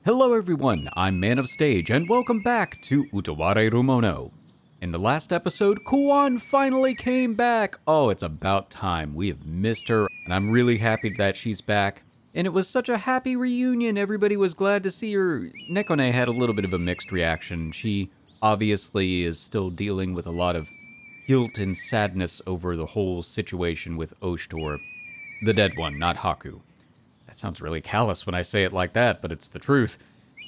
Hello everyone, I'm Man of Stage, and welcome back to Utawarerumono. In the last episode, Kuon finally came back! Oh, it's about time. We have missed her, and I'm really happy that she's back. And it was such a happy reunion, everybody was glad to see her. Nekone had a little bit of a mixed reaction. She obviously is still dealing with a lot of guilt and sadness over the whole situation with Oshtor. The dead one, not Haku. That sounds really callous when I say it like that, but it's the truth.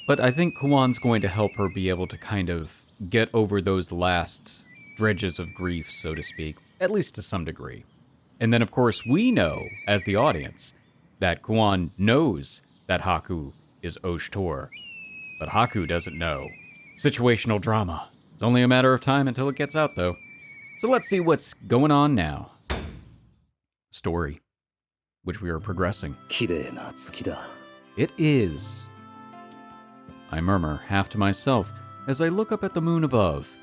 But I think Kuon's going to help her be able to kind of get over those last dredges of grief, so to speak, at least to some degree. And then, of course, we know, as the audience, that Kuon knows that Haku is Oshtor. But Haku doesn't know. Situational drama. It's only a matter of time until it gets out, though. So let's see what's going on now. Story. Which we are progressing. It is. I murmur, half to myself, as I look up at the moon above.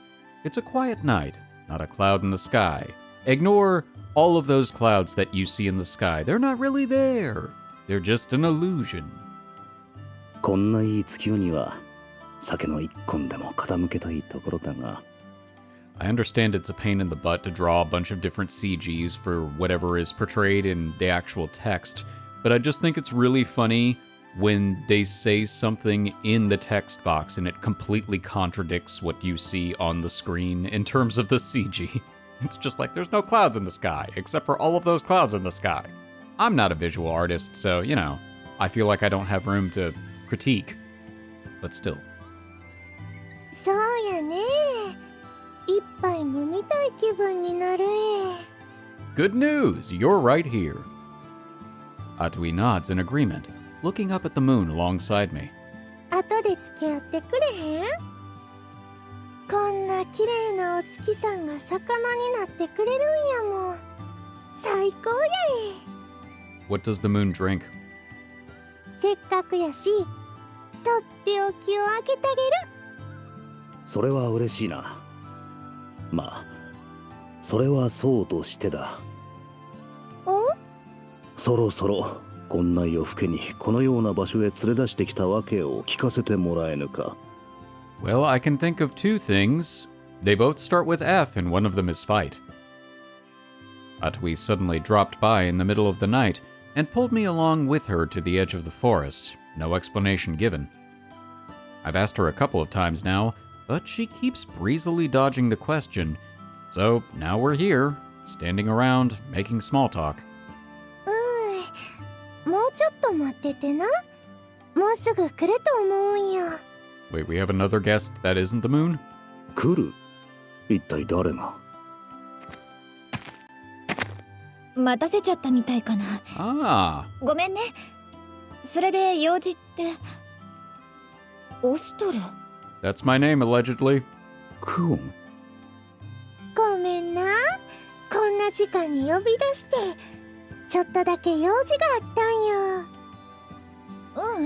It's a quiet night, not a cloud in the sky. Ignore all of those clouds that you see in the sky. They're not really there. They're just an illusion. こんないい月夜には酒の一本でも傾けたいところだが I understand it's a pain in the butt to draw a bunch of different CGs for whatever is portrayed in the actual text, but I just think it's really funny when they say something in the text box and it completely contradicts what you see on the screen in terms of the CG. It's just like, there's no clouds in the sky, except for all of those clouds in the sky. I'm not a visual artist, so, you know, I feel like I don't have room to critique, but still. そうやね。一杯飲みたい気分になる。 Good news, you're right here. Atuy nods in agreement, looking up at the moon alongside me. 後で付き合ってくれへん？こんな綺麗なお月さんが魚になってくれるんやもん。最高やえ。 What does the moon drink? せっかくやし、とっておきをあげてあげる。それは嬉しいなまあそれはそうとしてだお？そろそろこんな夜更けにこのような場所へ連れ出してきたわけを聞かせてもらえぬか Well, I can think of two things. They both start with F, and one of them is fight. Atuy suddenly dropped by in the middle of the night and pulled me along with her to the edge of the forest, no explanation given. I've asked her a couple of times now, but she keeps breezily dodging the question, so now we're here, standing around, making small talk. もうちょっと待っててな。もうすぐ来ると思うんや。 Wait, we have another guest that isn't the moon? 来る一体誰が待たせちゃったみたいかな。Ah. ごめんね。それで用事って押しとる。 That's my name, allegedly. クオンごめんな。こんな時間に呼び出して、ちょっとだけ用事があったん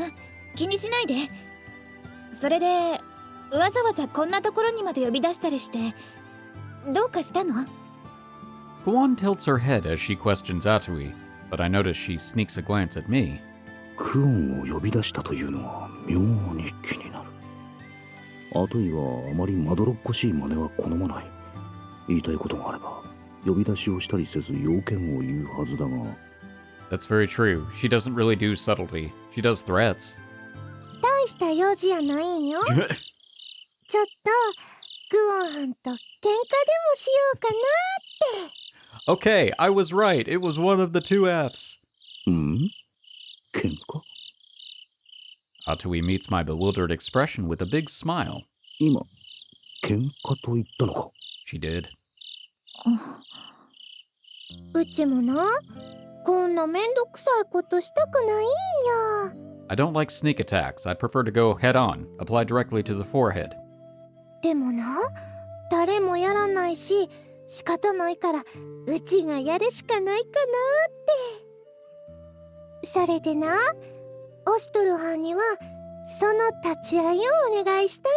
よ。気にしないで。それでわざわざこんなところにまで呼び出したりしてどうかしたの？ Kuon tilts her head as she questions Atuy, but I notice she sneaks a glance at me. クオンを呼び出したというのは妙に気になるアトイはあまりまどろっこしい真似は好まない言いたいことがあれば呼び出しをしたりせず要件を言うはずだが That's very true. She doesn't really do subtlety. She does threats. 大した用事やないんよ。ちょっと、クオンはんと喧嘩でもしようかなって。 Okay, I was right. It was one of the two Fs. ん喧嘩 Atuy meets my bewildered expression with a big smile. 今喧嘩と言ったのか She did. うちもな、こんなめんどくさいことしたくないんや。 I don't like sneak attacks. I prefer to go head on, apply directly to the forehead. でもな、誰もやらないし、仕方ないから、うちがやるしかないかなって。それでな、オシトルはんには、その立ち会いをお願いしたい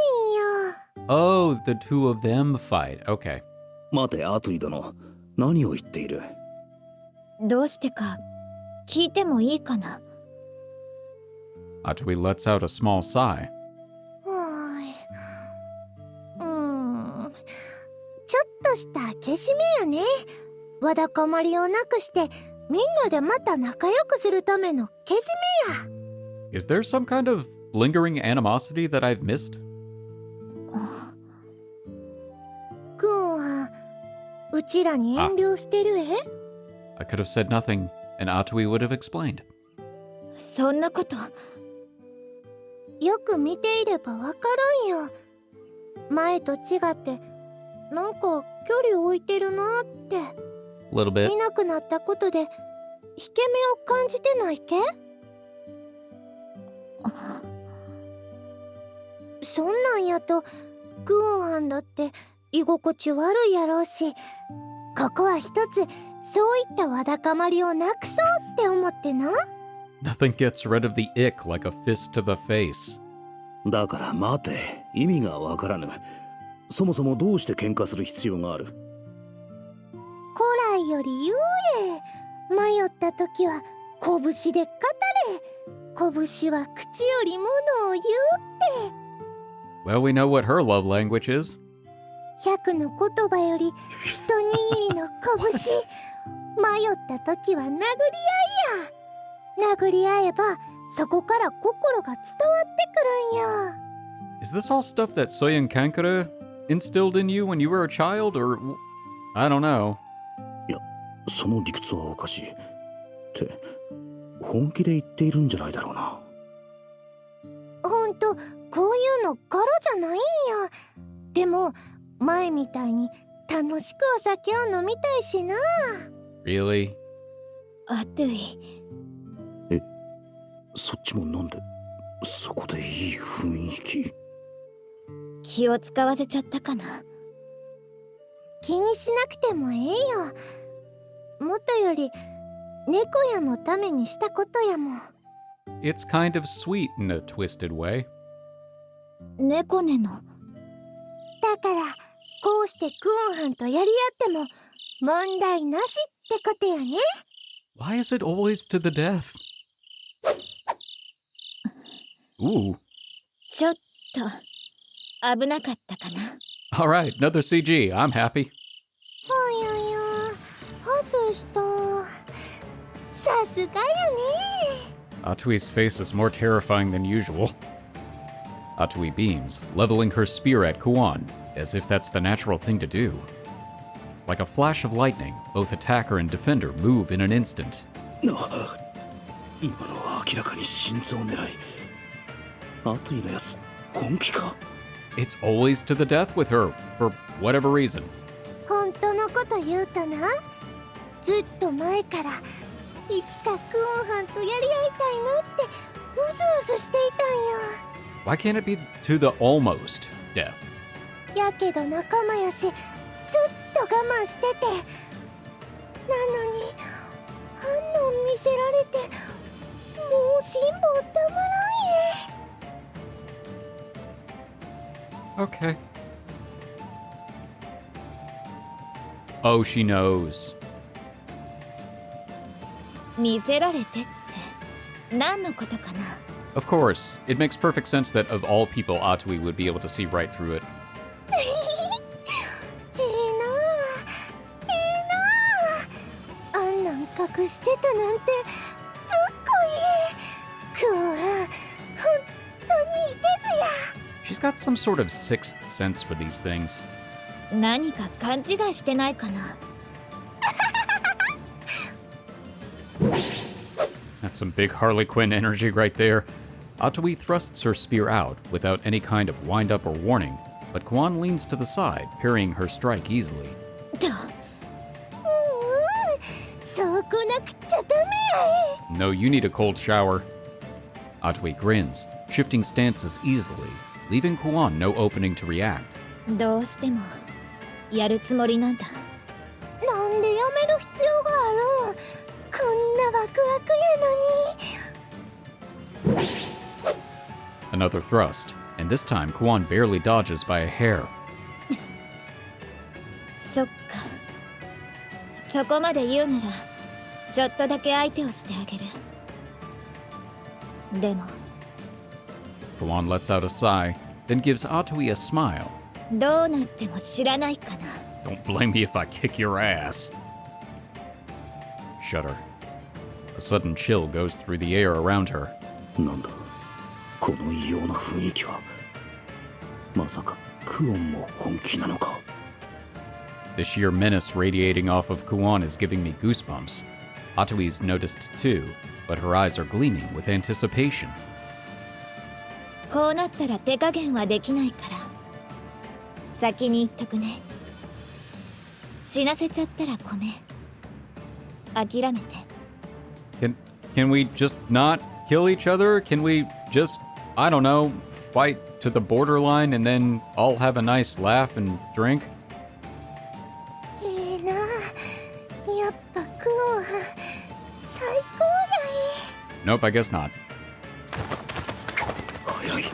んよ。Oh, the two of them fight. Okay. 待てアトイ殿何を言っているどうしてか聞いてもいいかな？ Atuy lets out a small sigh. はーい。ちょっとしたけじめやね。わだかまりをなくしてみんなでまた仲良くするためのけじめや。 Is there some kind of lingering animosity that I've missed? クーンはうちらに遠慮してるI could have said nothing, and Atuy would have explained. そんなこと。よく見ていればわかるんよ。前と違ってなんか距離置いてるなって。 A little bit. いなくなったことで引け目を感じてないけ？そんなんやとクオンはんだって居心地悪いやろうし、ここは一つそういったわだかまりをなくそうって思ってな。 Nothing gets rid of the ick like a fist to the face. だから待て、意味がわからぬ。そもそもどうして喧嘩する必要がある？古来より言うえ、迷った時は拳で語れ。拳は口よりものを言うって。 Well, we know what her love language is. 100の言葉より一握りの拳。迷った時は殴り合いや。殴り合えばそこから心が伝わってくるんよ。 Is this all stuff that Soyen Kankura instilled in you when you were a child, or I don't know. いや、その理屈はおかしい。って本気で言っているんじゃないだろうな。ほんとこういうの柄じゃないんや。でも前みたいに楽しくお酒を飲みたいしな。 Really? アトゥイ。そっちもなんでそこでいい雰囲気？気を使わせちゃったかな。気にしなくてもええよ。もとより猫屋のためにしたことやもん。 It's kind of sweet in a twisted way. 猫ねの。だからこうしてクオンハンとやり合っても問題なしってことやね。 Why is it always to the death? Ooh. ちょっと危なかったかな。All right, another CG. I'm happy. あやや、外した。さすがやね。 Atuy's face is more terrifying than usual. Atuy beams, leveling her spear at Kuon, as if that's the natural thing to do. Like a flash of lightning, both attacker and defender move in an instant. 今のは明らかに心臓狙い。アトイのやつ本気か？ It's always to the death with her, for whatever reason. 本当のこと言うとな、ずっと前からいつかクオンハンとやり合いたいなってうずうずしていたんよ。 Why can't it be to the almost death? やけど仲間やしずっと我慢してて、なのに反応見せられてもう辛抱たまらんえ。 Okay. Oh, she knows. 見せられてって何のことかな。 Of course, it makes perfect sense that of all people, Atuy would be able to see right through it. ええなあ、あんなん隠してたなんてずっこい。クオンハン、本当にいけずや。 She's got some sort of sixth sense for these things. 何か勘違いしてないかな。 That's some big Harley Quinn energy right there. Atuy thrusts her spear out without any kind of wind-up or warning, but Kuon leans to the side, parrying her strike easily. そうこなくっちゃダメや。 No, you need a cold shower. Atuy grins, shifting stances easily, leaving Kuon no opening to react. どうしてもやるつもりなんだ。なんでやめる必要があるん？こんなワクワクやのに。 Another thrust, and this time Kuon barely dodges by a hair. そっか。そこまで言うならちょっとだけ相手をしてあげる。でも Kuon lets out a sigh, then gives Atuy a smile. どうなっても知らないかな。 Don't blame me if I kick your ass. Shudder. A sudden chill goes through the air around her. なんだこの異様な雰囲気は。まさかクオンも本気なのか。 The sheer menace radiating off of Kuon is giving me goosebumps. Atuy's noticed too, but her eyes are gleaming with anticipation. こうなったら手加減はできないから。先に言っとくね。死なせちゃったらごめん。諦めて。Can we just not kill each other? Can we just, I don't know, fight to the borderline and then all have a nice laugh and drink? いいな。やっぱクオン最高やい。 Nope, I guess not. 早い。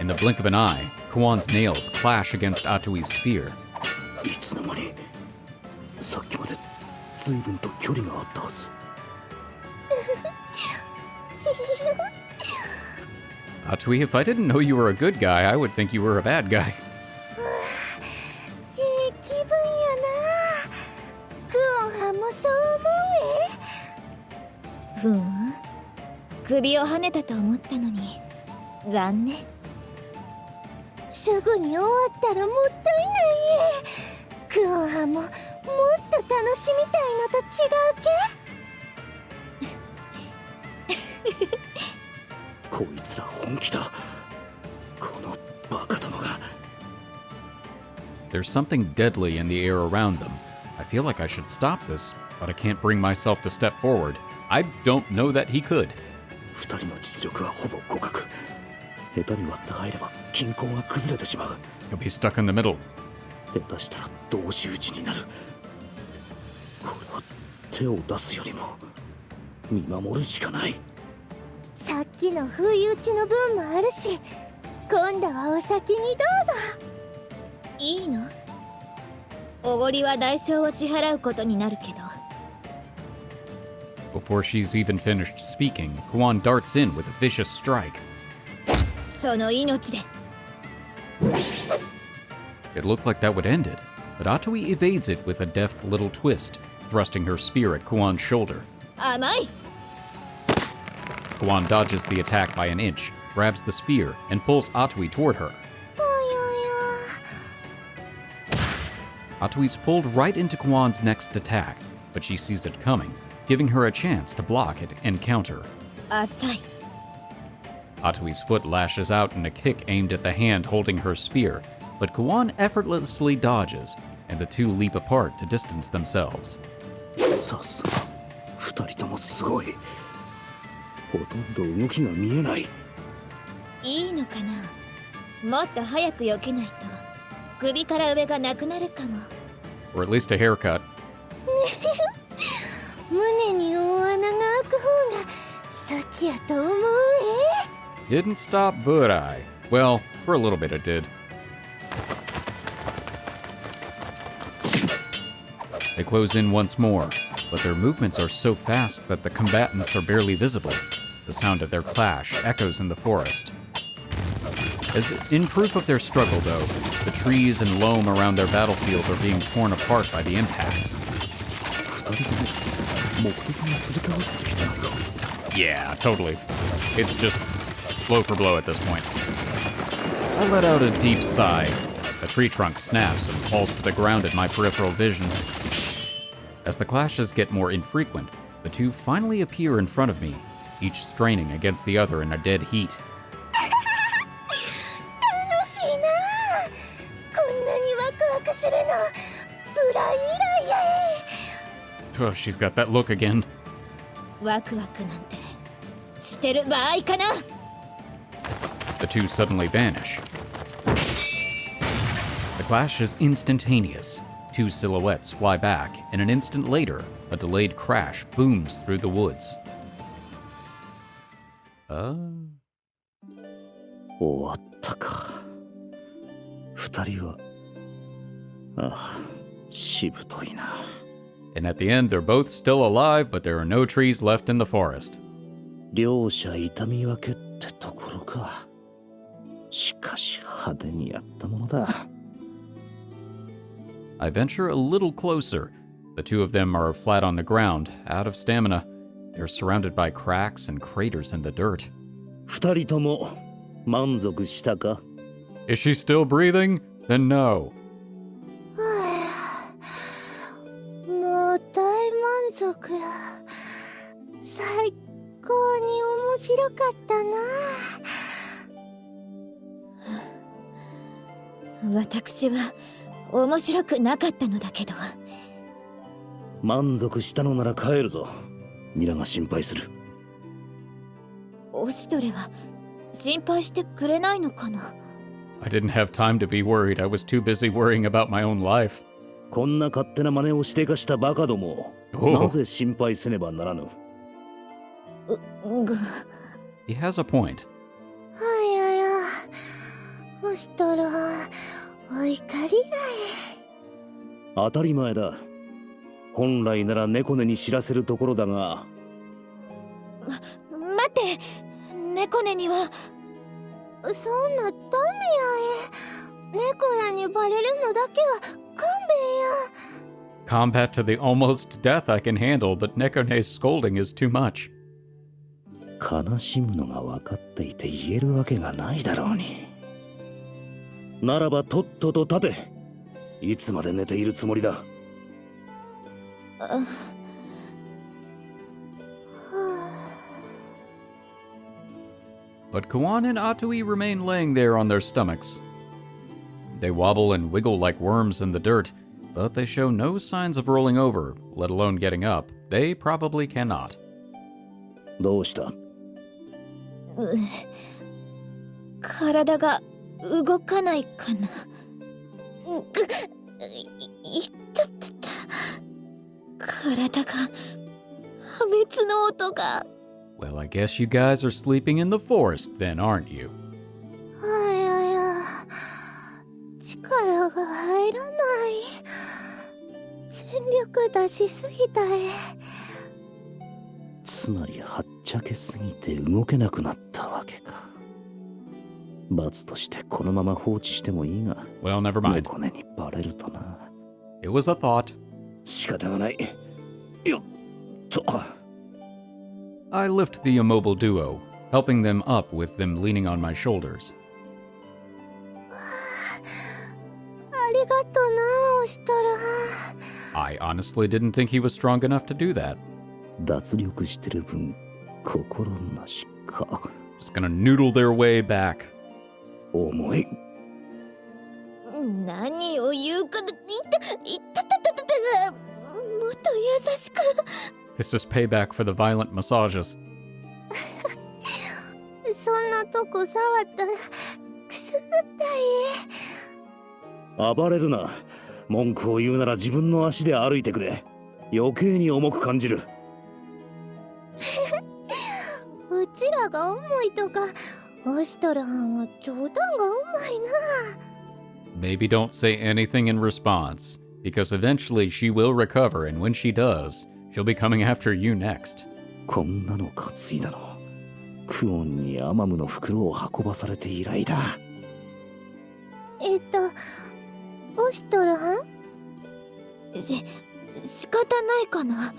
In the blink of an eye, Kuon's nails clash against Atuy's spear. いつの間にさっきまで随分と距離があったはず。 Atuy, if I didn't know you were a good guy, I would think you were a bad guy. いい気分やな。クオンはんもそう思うえ。ふん。首をはねたと思ったのに残念。すぐに終わったらもったいないえ。クオンはんももっと楽しみたいのと違うけ。こいつら本気だ。このバカどもが。 There's something deadly in the air around them. I feel like I should stop this, but I can't bring myself to step forward. I don't know that he could. 二人の実力はほぼ互角。下手に割って入れば均衡が崩れてしまう。 He'll be stuck in the middle. 下手したら同士討ちになる。これは手を出すよりも見守るしかない。さっきの不意打ちの分もあるし、今度はお先にどうぞ。いいの？おごりは代償を支払うことになるけど。 Before she's even finished speaking, Kuon darts in with a vicious strike. その命で。 It looked like that would end it, but Atuy evades it with a deft little twist, thrusting her spear at Kuon's shoulder. 甘い。 Kuon dodges the attack by an inch, grabs the spear, and pulls Atuy toward her. ぽよよ。 Atuy's pulled right into Kuon's next attack, but she sees it coming, giving her a chance to block it and counter. 浅い。 Atuy's foot lashes out in a kick aimed at the hand holding her spear, but Kuon effortlessly dodges, and the two leap apart to distance themselves. さすが二人ともすごい。ほとんど動きが見えない。いいのかな。もっと早く避けないと首から上がなくなるかも。 Or at least a haircut. 胸に大穴が開く方が好きやと思うえ。 Didn't stop, would I? Well, for a little bit it did. They close in once more, but their movements are so fast that the combatants are barely visible. The sound of their clash echoes in the forest. As in proof of their struggle, though, the trees and loam around their battlefield are being torn apart by the impacts. 二人とも目的がすり替わってきてないか。 Yeah, totally. It's just blow for blow at this point. I let out a deep sigh. A tree trunk snaps and falls to the ground at my peripheral vision. As the clashes get more infrequent, the two finally appear in front of me, each straining against the other in a dead heat. 楽しいな。こんなにワクワクするのブラ以来やえ。 Oh, she's got that look again. ワクワクなんてしてる場合かな。 The two suddenly vanish. The clash is instantaneous. Two silhouettes fly back, and an instant later, a delayed crash booms through the woods. 終わったか。二人は。ああ、しぶといな。 And at the end, they're both still alive, but there are no trees left in the forest. 両者痛み分けってってところか。しかし派手にやったものだ。I venture a little closer. The two of them are flat on the ground, out of stamina. They're surrounded by cracks and craters in the dirt. 二人とも満足したか？ Is she still breathing? Then no. もう大満足や。最高に面白かったな。私は面白くなかったのだけど。満足したのなら帰るぞ。ミラが心配する。オシトレは心配してくれないのかな。 I didn't have time to be worried. I was too busy worrying about my own life. こんな勝手な真似をしてかしたバカども。なぜ心配せねばならぬ。He has a point. はいやや。そしたらお怒りが当たり前だ。本来なら猫根に知らせるところだが。待って、猫根には。そんなダメやえ。猫やにバレるのだけは勘弁や。 Combat to the almost death I can handle, but Nekone's scolding is too much. 悲しむのが分かっていて言えるわけがないだろうに。ならばとっとと立て。いつまで寝ているつもりだ。But Kuon and Atuy remain laying there on their stomachs. They wobble and wiggle like worms in the dirt, but they show no signs of rolling over, let alone getting up. They probably cannot. どうした？体が動かないかな。いったった体が破滅の音が。 Well, I guess you guys are sleeping in the forest then, aren't you? はいやや。力が入らない。全力出しすぎたえ。つまりはっちゃけすぎて動けなくなったわけか。罰としてこのまま放置してもいいが。Well, never mind. 猫根にバレるとな。It was a thought. 仕方がない。よっと。I lift the immobile duo, helping them up with them leaning on my shoulders. ありがとな、オシトラ。 I honestly didn't think he was strong enough to do that. 脱力してる分心なしか。 Just gonna noodle their way back. 重い。何を言うか。いったもっと優しく。 This is payback for the violent massages. そんなとこ触ったらくすぐったい。暴れるな。文句を言うなら自分の足で歩いてくれ。余計に重く感じる。うちらが重いとか、オシトランは冗談がうまいな。 Maybe don't say anything in response, because eventually she will recover, and when she does, she'll be coming after you next. こんなの担いだの。クオンにアマムの袋を運ばされて以来だ。オシトラン？仕方ないかな。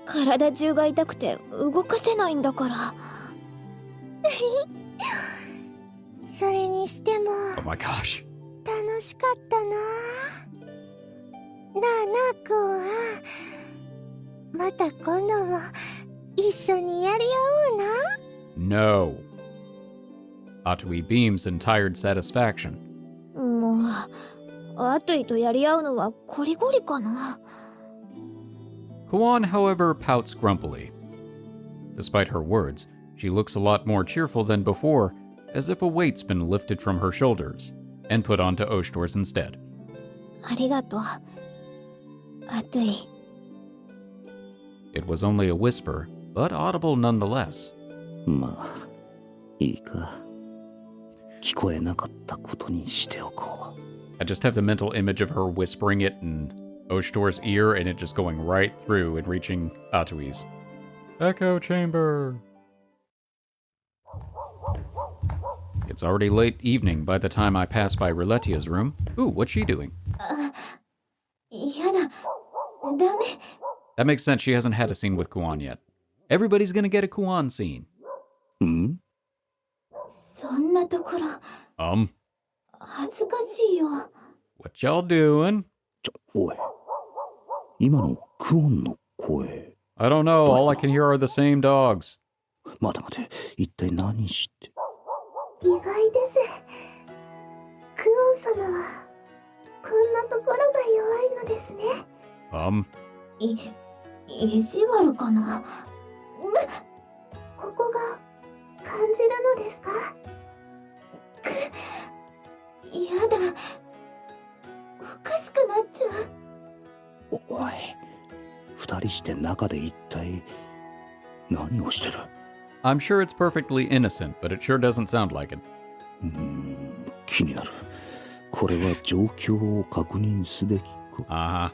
体中が痛くて動かせないんだから。それにしても Oh my gosh. 楽しかったな。なあなあクオン。また今度も一緒にやり合おうな。 No. Atuy beams in tired satisfaction. もうアトイとやり合うのはこりごりかな。 Kuon, however, pouts grumpily. Despite her words, she looks a lot more cheerful than before, as if a weight's been lifted from her shoulders and put onto Oshtor's instead. ありがとう、アトイ。 It was only a whisper, but audible nonetheless. まあ、いいか。聞こえなかったことにしておこう。 I just have the mental image of her whispering it in Oshtor's ear and it just going right through and reaching Atuy's. Echo chamber! It's already late evening by the time I pass by Rulutieh's room. Ooh, what's she doing? やだ、ダメ。 That makes sense, she hasn't had a scene with Kuon yet. Everybody's gonna get a Kuon scene. ん？そんなところ、恥ずかしいよ。 What y'all doing? おい。今のクオンの声。I don't know, all I can hear are the same dogs. 待て。一体何して。意外です。クオン様はこんなところが弱いのですね。意地悪かな。ここが感じるのですか？やだ、おかしくなっちゃう。おい。二人して中で一体何をしてる？ I'm sure it's perfectly innocent, but it sure doesn't sound like it. 気になる。これは状況を確認すべきか。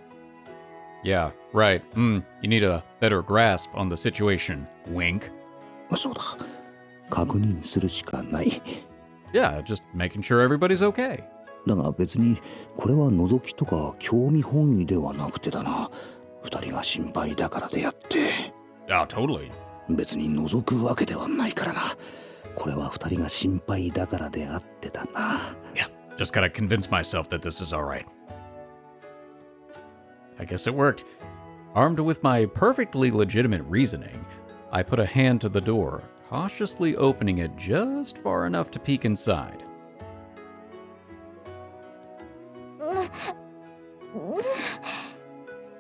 Yeah, right. You need a better grasp on the situation. Wink. そうだ。確認するしかない。Yeah, just making sure everybody's okay. だが別にこれは覗きとか興味本位ではなくてだな。二人が心配だからであって。Yeah, totally. 別に覗くわけではないからな。これは二人が心配だからであってだな。Yeah, just gotta convince myself that this is alright. I guess it worked. Armed with my perfectly legitimate reasoning, I put a hand to the door, cautiously opening it just far enough to peek inside.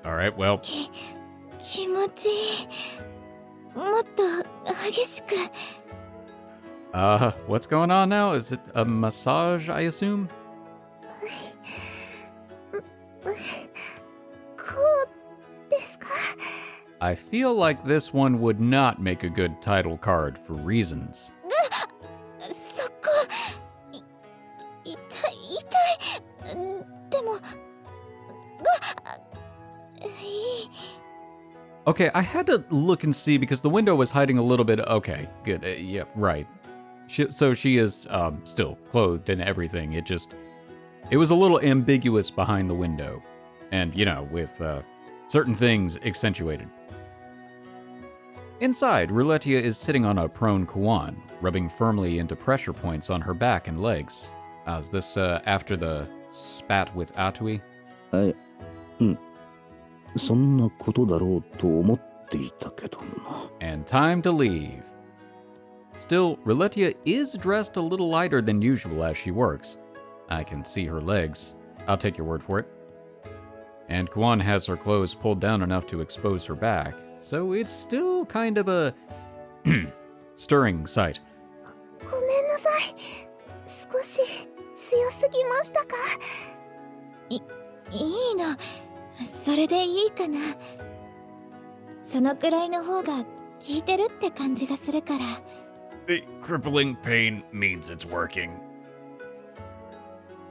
Alright, well... 気持ちいい。もっと激しく。What's going on now? Is it a massage, I assume? こうですか？ I feel like this one would not make a good title card for reasons. そこ、痛い。でも、Okay, I had to look and see because the window was hiding a little bit. Okay, good. Yeah, right. So she is still clothed and everything. It was a little ambiguous behind the window. And, you know, with certain things accentuated. Inside, Rulutieh is sitting on a prone Kuon, rubbing firmly into pressure points on her back and legs. Is this after the spat with Atuy? そんなことだろうと思っていたけどな。 And time to leave. Still, Rulutieh is dressed a little lighter than usual as she works. I can see her legs. I'll take your word for it. And Kuon has her clothes pulled down enough to expose her back, so it's still kind of a stirring sight. ごめんなさい。少し強すぎましたか？いいの。それでいいかな。そのくらいの方が効いてるって感じがするから。The crippling pain means it's working.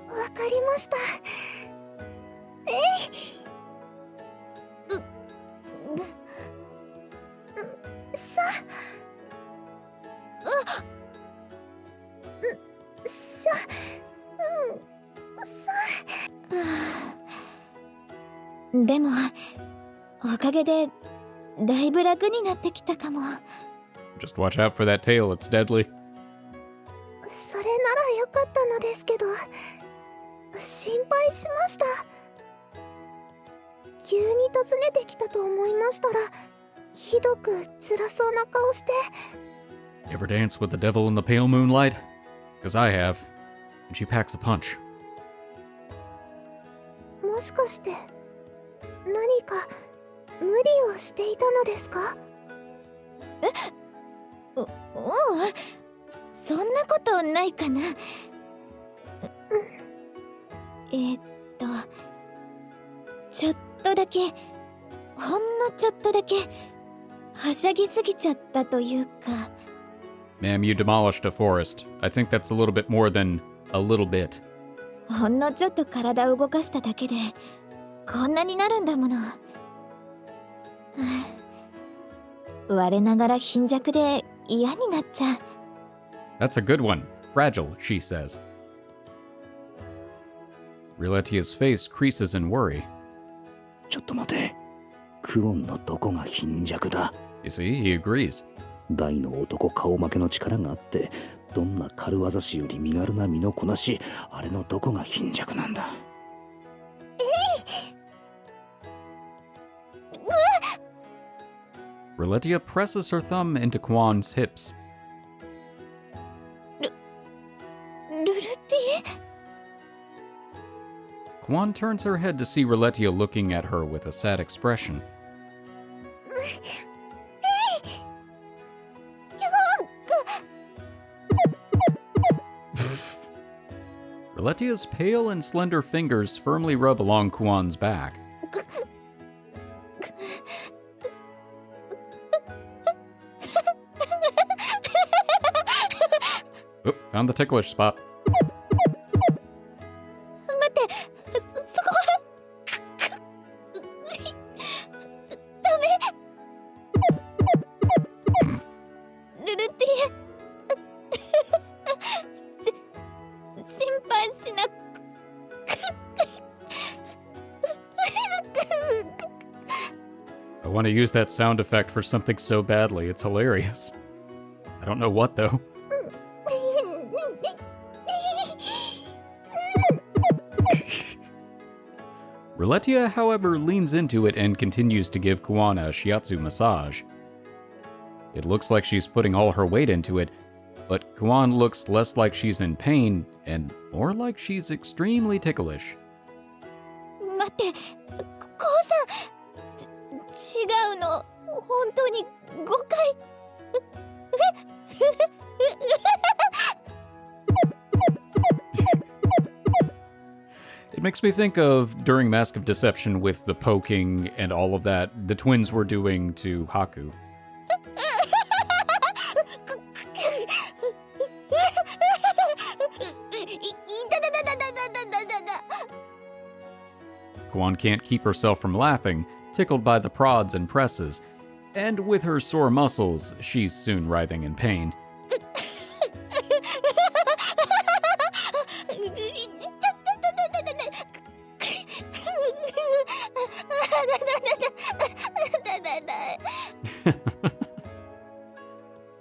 わかりました。でも、おかげでだいぶ楽になってきたかも。Just watch out for that tail, it's deadly. それならよかったのですけど、心配しました。急に訪ねてきたと思いましたら、ひどく辛そうな顔して。Ever dance with the devil in the pale moonlight? Because I have. And she packs a punch. もしかして何か無理をしていたのですか？おう、そんなことないかな。ちょっとだけ、ほんのちょっとだけはしゃぎすぎちゃったというか。 Ma'am, you demolished a forest. I think that's a little bit more than a little bit. ほんのちょっと体を動かしただけでこんなになるんだもの。我ながら貧弱で嫌になっちゃう。 That's a good one. fragile, she says. Rulutieh's face creases in worry. ちょっと待て。クオンのどこが貧弱だ。 You see, he agrees. 大の男顔負けの力があって、どんな軽業師より身軽な身のこなし、あれのどこが貧弱なんだ。Rulutieh presses her thumb into Kuon's hips. ルルティ Kuon turns her head to see Rulutieh looking at her with a sad expression. Rulutieh's pale and slender fingers firmly rub along Kuon's back. Oh, found the ticklish spot. 待ってそこはダメルルティ心配しなく I want to use that sound effect for something so badly, it's hilarious. I don't know what though. Rulutieh, however, leans into it and continues to give Kuon a shiatsu massage. It looks like she's putting all her weight into it, but Kuon looks less like she's in pain and more like she's extremely ticklish. 待ってこうさん違うの本当に誤解 It makes me think of during Mask of Deception with the poking and all of that the twins were doing to Haku. Kuon can't keep herself from laughing, tickled by the prods and presses, and with her sore muscles, she's soon writhing in pain.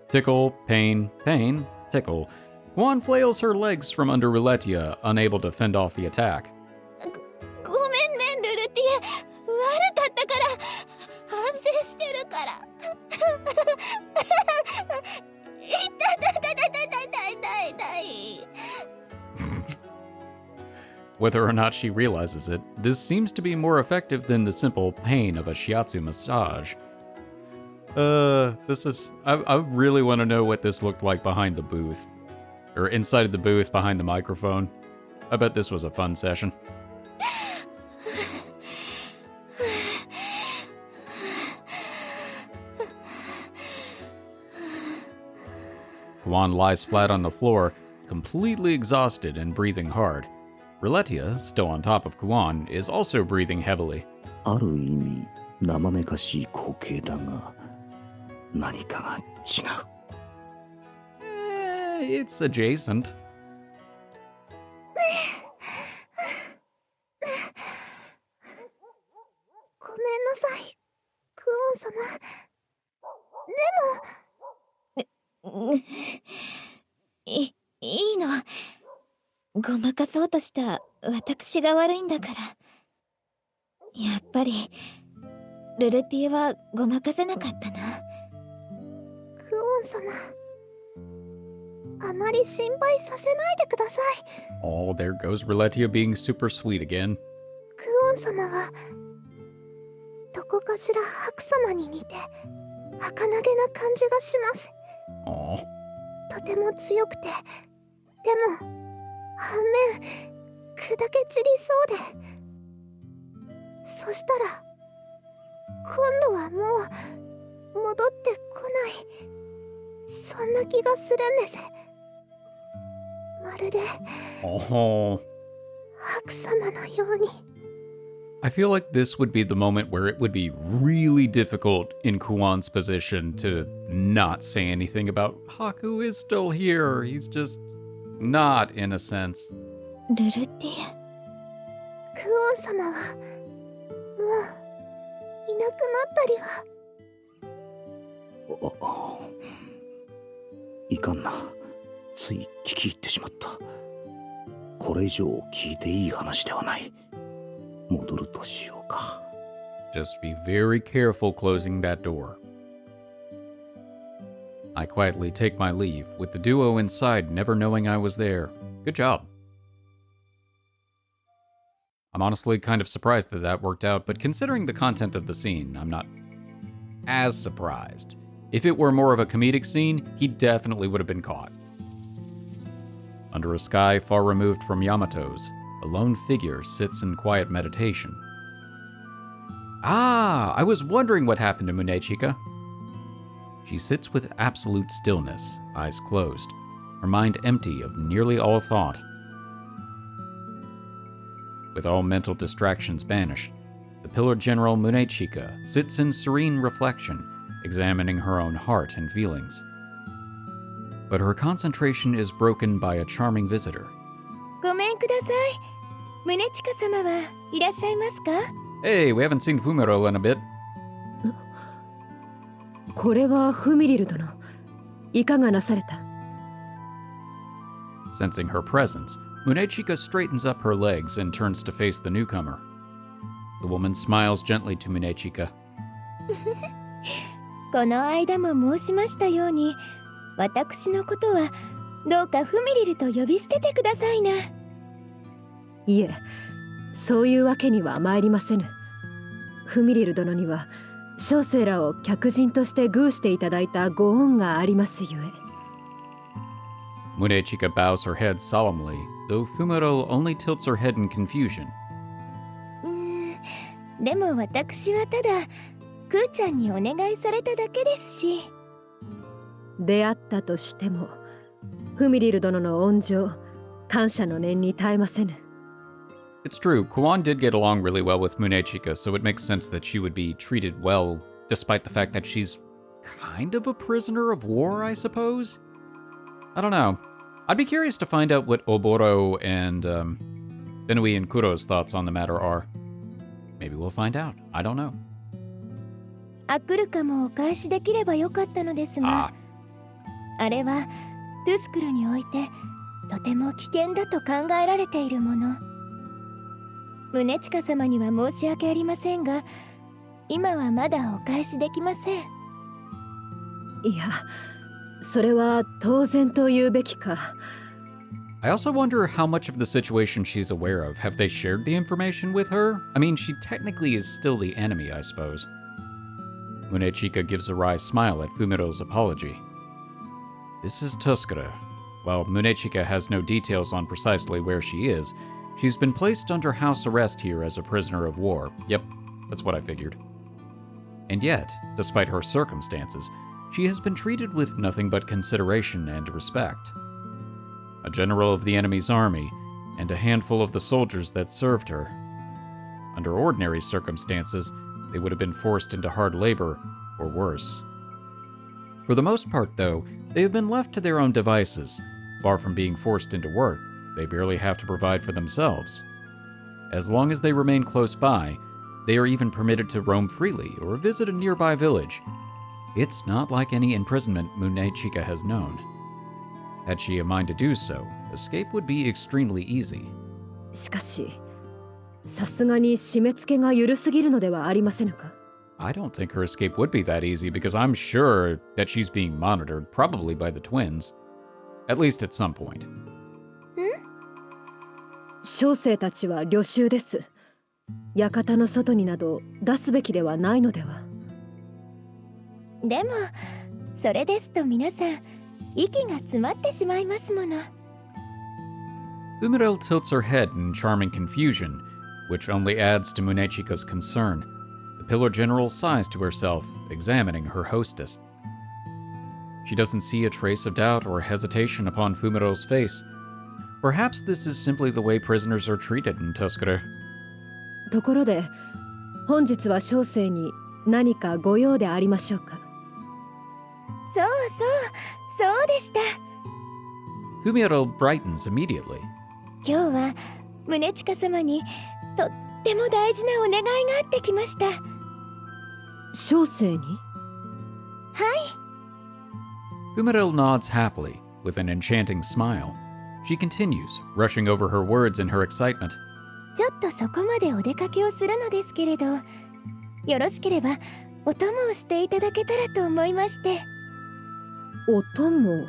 Tickle, pain, pain, tickle. Kuon flails her legs from under Rulutieh, unable to fend off the attack. ごめんねルルティエ悪かったから反省してるから痛い痛い痛い痛い痛い痛い痛い Whether or not she realizes it, this seems to be more effective than the simple pain of a shiatsu massage. I really want to know what this looked like behind the booth. Or inside of the booth behind the microphone. I bet this was a fun session. Kuon lies flat on the floor, completely exhausted and breathing hard. Rulutieh, still on top of Kuon, is also breathing heavily. ある意味生めかしい光景だが、何かが違う。It's adjacent. ごめんなさいクオン様いいのごまかそうとした私が悪いんだからやっぱりルルティエはごまかせなかったなクオン様あまり心配させないでください Oh, there goes Rulutieh being super sweet again. クオン様はどこかしら白様に似て儚げな感じがします Aw. とても強くてでも反面砕け散りそうでそしたら今度はもう戻ってこないそんな気がするんですまるで Oh. 白様のように I feel like this would be the moment where it would be really difficult in Kuon's position to not say anything about Haku is still here. He's just Not in a sense. ルルティエ。クオン様はもういなくなったりは。いかんな。つい聞き入ってしまった。これ以上聞いていい話ではない。戻るとしようか。Just be very careful closing that door. I quietly take my leave, with the duo inside never knowing I was there. Good job. I'm honestly kind of surprised that that worked out, but considering the content of the scene, I'm not as surprised. If it were more of a comedic scene, he definitely would have been caught. Under a sky far removed from Yamato's, a lone figure sits in quiet meditation. Ah, I was wondering what happened to Munechika. She sits with absolute stillness, eyes closed, her mind empty of nearly all thought. With all mental distractions banished, the Pillar General Munechika sits in serene reflection, examining her own heart and feelings. But her concentration is broken by a charming visitor. ごめんください。宗近様はいらっしゃいますか？ Hey, we haven't seen Fumero in a bit. これはフミリル殿。いかがなされた？ Sensing her presence, Munechika straightens up her legs and turns to face the newcomer. The woman smiles gently to Munechika. この間も申しましたように、私のことはどうかフミリルと呼び捨ててくださいな。いえ、そういうわけには参りませぬ。フミリル殿には小生らを客人として遇していただいたご恩がありますゆえ。Munechika bows her head solemnly, though Fumero only tilts her head in confusion. でも私はただクーちゃんにお願いされただけですし。出会ったとしても、フミリル殿の恩情、感謝の念に耐えませぬ。It's true, Kuon did get along really well with Munechika, so it makes sense that she would be treated well, despite the fact that she's kind of a prisoner of war, I suppose? I don't know. I'd be curious to find out what Oboro and Benui and Kuro's thoughts on the matter are. Maybe we'll find out. I don't know. アクルカもお返しできればよかったのですが、あれはトゥスクルにおいてとても危険だと考えられているもの。宗近様には申し訳ありませんが、今はまだお返しできません。いや、それは当然と言うべきか。I also wonder how much of the situation she's aware of. Have they shared the information with her? I mean, she technically is still the enemy, I suppose. Munechika gives a wry smile at Fumiro's apology. This is Tuskara. While Munechika has no details on precisely where she is, she's been placed under house arrest here as a prisoner of war. Yep, that's what I figured. And yet, despite her circumstances, she has been treated with nothing but consideration and respect. A general of the enemy's army, and a handful of the soldiers that served her. Under ordinary circumstances, they would have been forced into hard labor, or worse. For the most part, though, they have been left to their own devices. Far from being forced into work, they barely have to provide for themselves. As long as they remain close by, they are even permitted to roam freely or visit a nearby village. It's not like any imprisonment Munechika has known. Had she a mind to do so, escape would be extremely easy. しかし、さすがに締め付けが緩すぎるのではありませぬか。I don't think her escape would be that easy because I'm sure that she's being monitored, probably by the twins. At least at some point. 小生たちは旅衆です。館の外になど出すべきではないのでは。でもそれですと皆さん息が詰まってしまいますもの。Fumero tilts her head in charming confusion, which only adds to Munechika's concern. The Pillar General sighs to herself, examining her hostess. She doesn't see a trace of doubt or hesitation upon Fumiro's face. Perhaps this is simply the way prisoners are treated in Tuskara. ところで、本日は小生に何かご用でありましょうか。そうでした。Fumiro brightens immediately. 今日は宗近様にとっても大事なお願いがあってきました。小生に？ Fumiro nods happily, with an enchanting smile. She continues, rushing over her words in her excitement. ちょっとそこまでお出かけをするのですけれど、よろしければお供をしていただけたらと思いまして。お供？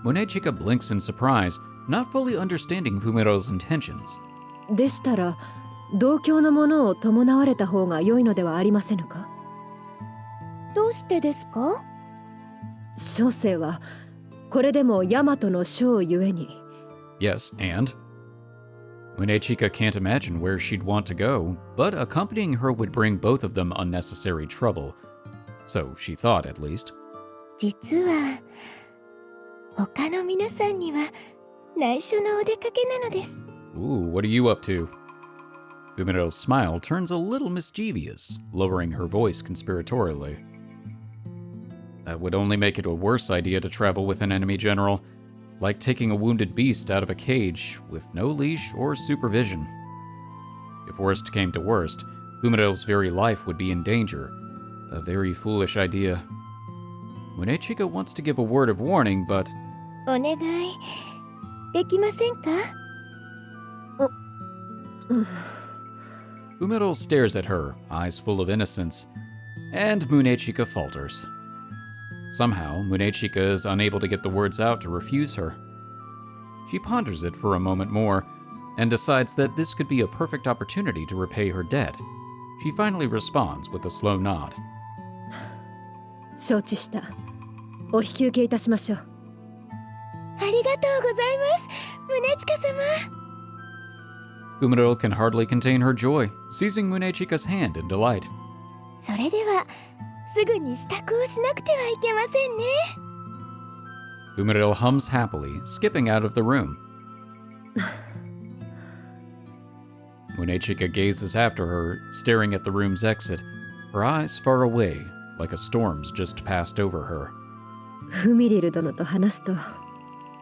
Munechika blinks in surprise, not fully understanding Fumiro's intentions. でしたら同郷のものを伴われた方が良いのではありませぬか？どうしてですか？小生はこれでも大和の将ゆえに。 Yes, and? Munechika can't imagine where she'd want to go, but accompanying her would bring both of them unnecessary trouble. So she thought, at least. 実は他の皆さんには内緒のお出かけなのです。 Ooh, what are you up to? Fumiro's smile turns a little mischievous, lowering her voice conspiratorially. That would only make it a worse idea to travel with an enemy general, like taking a wounded beast out of a cage with no leash or supervision. If worst came to worst, Fumiro's very life would be in danger. A very foolish idea. Munechika wants to give a word of warning, but... お願いできませんか？ Fumiro stares at her, eyes full of innocence, and Munechika falters. Somehow, Munechika is unable to get the words out to refuse her. She ponders it for a moment more, and decides that this could be a perfect opportunity to repay her debt. She finally responds with a slow nod. 承知した。お引き受けいたしましょう。ありがとうございます、宗近様。 Fumiro can hardly contain her joy, seizing Munechika's hand in delight. それではすぐに支度をしなくてはいけませんね。 Fumiro hums happily, skipping out of the room. Munechika gazes after her, staring at the room's exit, her eyes far away, like a storm's just passed over her. フミリル殿と話すと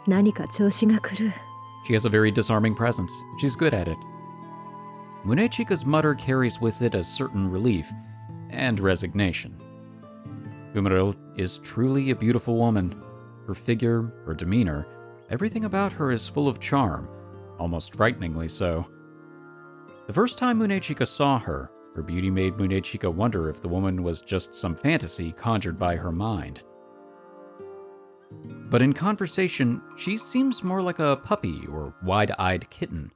何か調子が狂う。 She has a very disarming presence. She's good at it. Munechika's mutter carries with it a certain relief and resignation. Fumiro is truly a beautiful woman. Her figure, her demeanor, everything about her is full of charm, almost frighteningly so. The first time Munechika saw her, her beauty made Munechika wonder if the woman was just some fantasy conjured by her mind. But in conversation, she seems more like a puppy or wide-eyed kitten.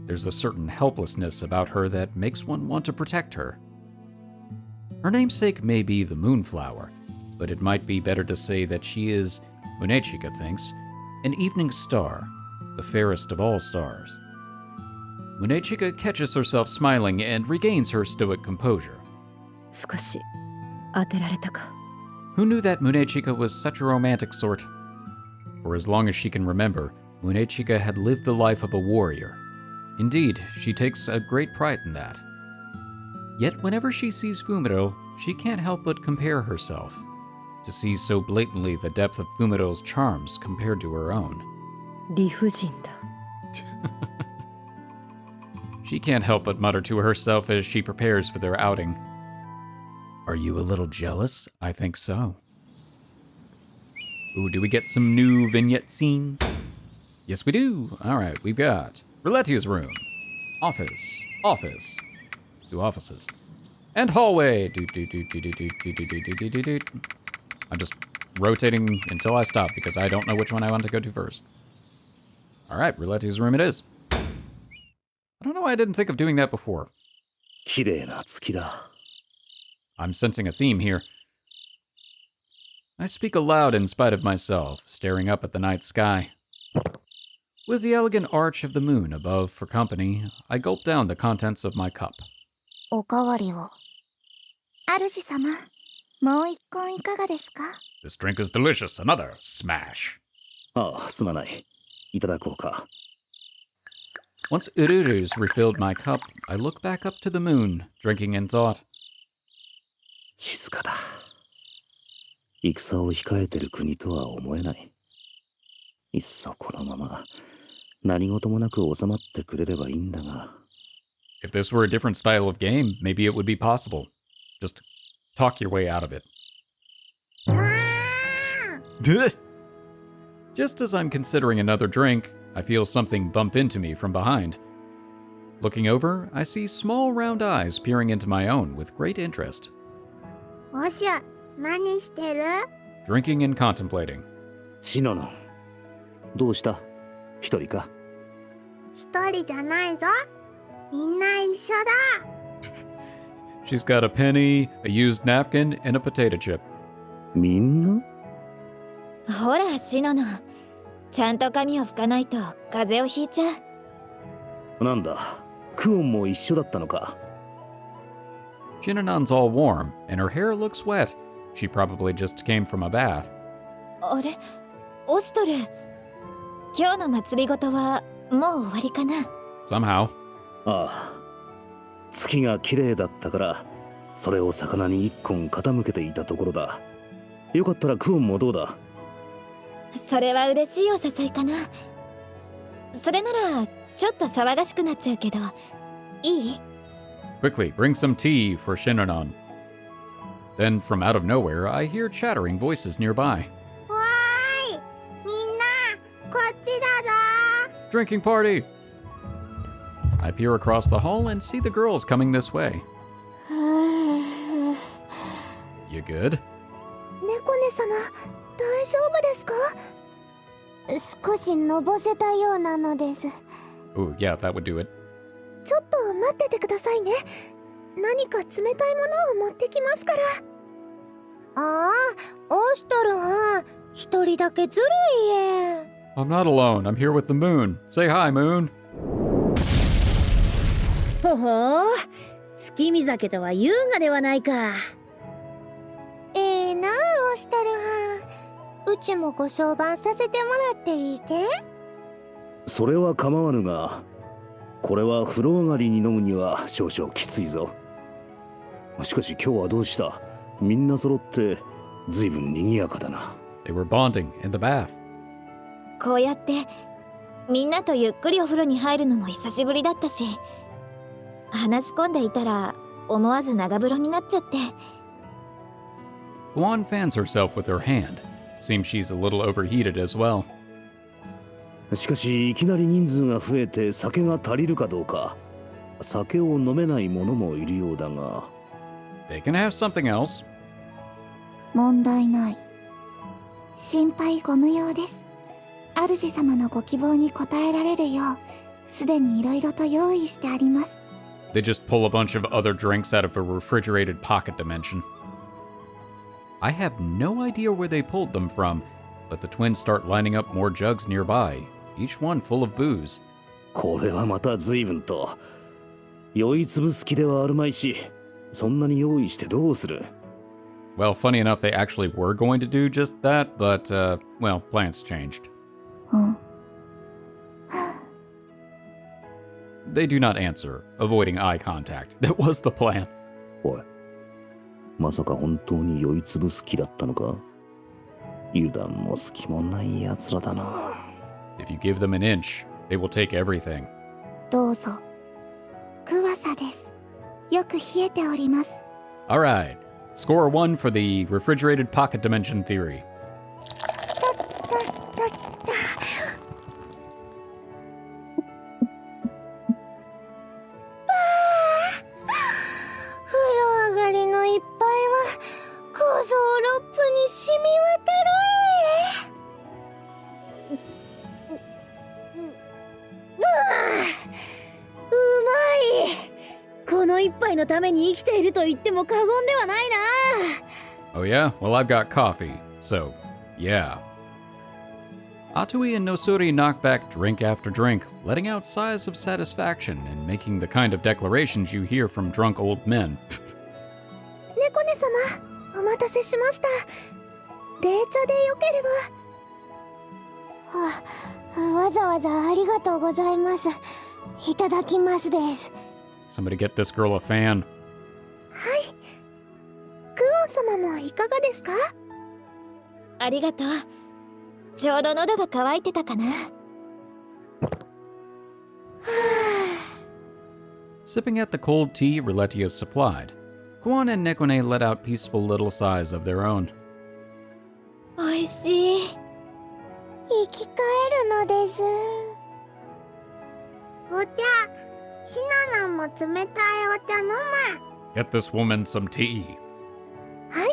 There's a certain helplessness about her that makes one want to protect her. Her namesake may be the Moonflower, but it might be better to say that she is, Munechika thinks, an evening star, the fairest of all stars. Munechika catches herself smiling and regains her stoic composure. 少し当てられたか。 Who knew that Munechika was such a romantic sort? For as long as she can remember, Munechika had lived the life of a warrior. Indeed, she takes a great pride in that. Yet whenever she sees Fumiro, she can't help but compare herself, to see so blatantly the depth of Fumiro's charms compared to her own. 理不尽だ。 She can't help but mutter to herself as she prepares for their outing. Are you a little jealous? I think so. Ooh, do we get some new vignette scenes? Yes, we do. All right, we've got Rulutieh's room, office, 2 offices, and hallway. I'm just rotating until I stop because I don't know which one I want to go to first. All right, Rulutieh's room it is. I don't know why I didn't think of doing that before. 綺麗な月だ。 I'm sensing a theme here. I speak aloud in spite of myself, staring up at the night sky. With the elegant arch of the moon above for company, I gulp down the contents of my cup. おかわりを。主様、もう一本いかがですか？ This drink is delicious. Another smash. ああ、すまない。いただこうか。 Once Ururu's refilled my cup, I look back up to the moon, drinking in thought. 静かだ。戦を控えてる国とは思えない。いっそこのまま何事もなく収まってくれればいいんだが。 If this were a different style of game, maybe it would be possible. Just talk your way out of it. Just as I'm considering another drink, I feel something bump into me from behind. Looking over, I see small round eyes peering into my own with great interest. おしゅ、何してる？ Drinking and contemplating. シノノン、どうした？一人か？一人じゃないぞ。みんな一緒だ。She's got a penny, a used napkin, and a potato chip. みんな？ほらシノノ、ちゃんと髪を拭かないと風邪をひいちゃう。なんだ、クオンも一緒だったのか。Shinonon's all warm, and her hair looks wet. She probably just came from a bath. あれ、オシトル、今日の祭りごとはもう終わりかな。 Somehow. ああ、月が綺麗だったからそれを魚に一本傾けていたところだ。よかったらクオンもどうだ？それは嬉しいお誘いかな。それならちょっと騒がしくなっちゃうけど、いい？ Quickly, bring some tea for Shinonon. Then, from out of nowhere, I hear chattering voices nearby. わーい、みんなこっちだぞ。 Drinking party! I peer across the hall and see the girls coming this way. You good? 猫ね様、大丈夫ですか？少しのぼせたようなのです。 Ooh, yeah, that would do it. ちょっと待っててくださいね。何か冷たいものを持ってきますから。ああ、オシトルは一人だけずるいえ。 I'm not alone. I'm here with the moon. Say hi, moon. ほほう、月見酒とは優雅ではないか。なあ、オシトルはん、うちもご相伴させてもらっていいけ？それは構わぬが、これは風呂上がりに飲むには少々きついぞ。しかし今日はどうした？みんな揃って随分賑やかだな。 They were bonding in the bath. こうやってみんなとゆっくりお風呂に入るのも久しぶりだったし、話し込んでいたら思わず長風呂になっちゃって。 Kuon fans herself with her hand. Seems she's a little overheated as well. しかしいきなり人数が増えて酒が足りるかどうか。酒を飲めない者もいるようだが。 They can have something else. 問題ない。心配ご無用です。主様のご希望に応えられるよう、すでにいろいろと用意してあります。 They just pull a bunch of other drinks out of a refrigerated pocket dimension. I have no idea where they pulled them from, but the twins start lining up more jugs nearby, each one full of booze. これはまた随分と酔いつぶす気ではあるまいし、そんなに用意してどうする？ Well, funny enough, they actually were going to do just that, but, well, plans changed. They do not answer, avoiding eye contact. That was the plan. おい、まさか本当に酔いつぶす気だったのか？油断も隙もない奴らだな。 If you give them an inch, they will take everything. どうぞ。クワサです。よく冷えております。 All right, score 1 for the refrigerated pocket dimension theory. 風呂上がりの一杯は構造ロップに染み渡うまい。この一杯のために生きていると言っても過言ではないな。 Oh yeah? Well, I've got coffee, so yeah. Atuy and Nosuri knock back drink after drink, letting out sighs of satisfaction and making the kind of declarations you hear from drunk old men. 猫ね様、お待たせしました。冷茶でよければ。わざわざありがとうございます。いただきますです。 Somebody get this girl a fan. はい。クオン様もいかがですか？ありがとう。ちょうど喉が渇いてたかな。Sipping at the cold tea Rulutieh supplied, Kuon and Nekone let out peaceful little sighs of their own. おいしい。生き返るのです。お茶、シナナも冷たいお茶飲む。 Get this woman some tea. はい、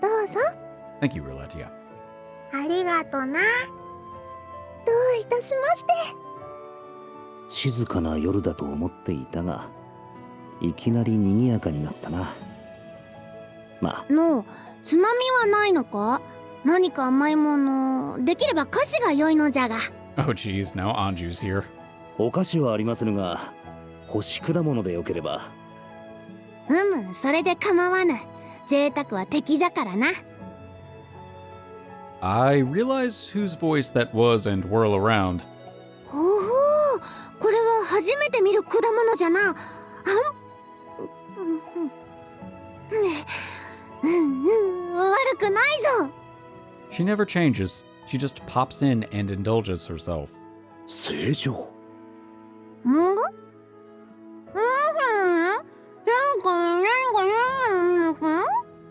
どうぞ。 Thank you, Rulutieh. ありがとな。どういたしまして。静かな夜だと思っていたが、いきなり賑やかになったな。まあのつまみはないのか？何か甘いもの、できれば菓子が良いのじゃが。 Oh geez, now Anju's here. お菓子はありませぬが、干し果物でよければ。それで構わぬ。贅沢は敵じゃからな。I realize whose voice that was and whirl around. ほほう、これは初めて見る果物じゃな。悪くないぞ。 She never changes. She just pops in and indulges herself. 正常。むぐ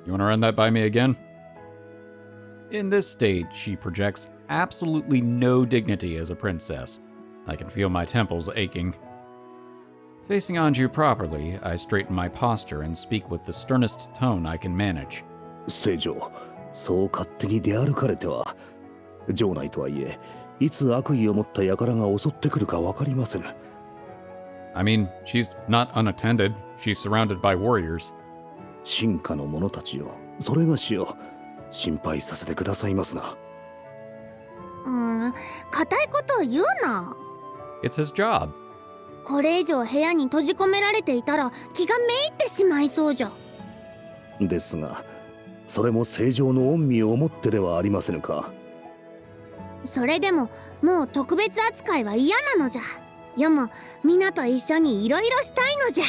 You want to run that by me again? In this state, she projects absolutely no dignity as a princess. I can feel my temples aching. Facing Anju properly, I straighten my posture and speak with the sternest tone I can manage. 正常。そう勝手に出歩かれては、城内とはいえ、いつ悪意を持った輩が襲ってくるか分かりませぬ。I mean, she's not unattended. She's surrounded by warriors. 進化の者たちよ、それがしよ、心配させてくださいますな。固いことを言うな。 It's his job. これ以上部屋に閉じ込められていたら気がめいってしまいそうじゃ。ですが、それも正常の恩義をもってではありませぬか。それでももう特別扱いは嫌なのじゃ。よも皆と一緒にいろいろしたいのじゃ。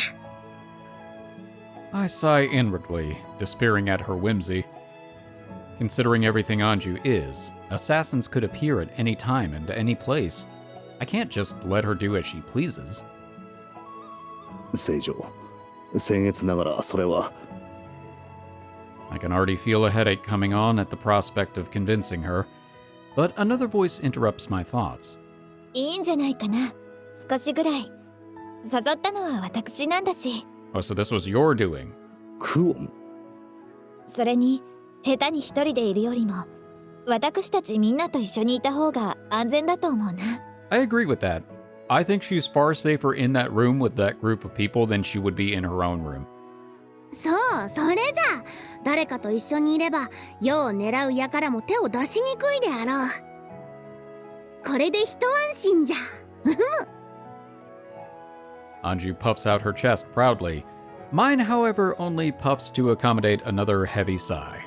I sigh inwardly, despairing at her whimsy. Considering everything Anju is, assassins could appear at any time and any place. I can't just let her do as she pleases. 正常。僭越ながらそれは。I can already feel a headache coming on at the prospect of convincing her, but another voice interrupts my thoughts. いいんじゃないかな。少しぐらい。誘ったのは私なんだし。Oh, so this was your doing. クオン。それに、下手に一人でいるよりも、私たちみんなと一緒にいた方が安全だと思うな。I agree with that. I think she's far safer in that room with that group of people than she would be in her own room. そう、それじゃ。誰かと一緒にいれば世を狙う輩も手を出しにくいであろう。これで一安心じゃ。Anju puffs out her chest proudly. Mine, however, only puffs to accommodate another heavy sigh.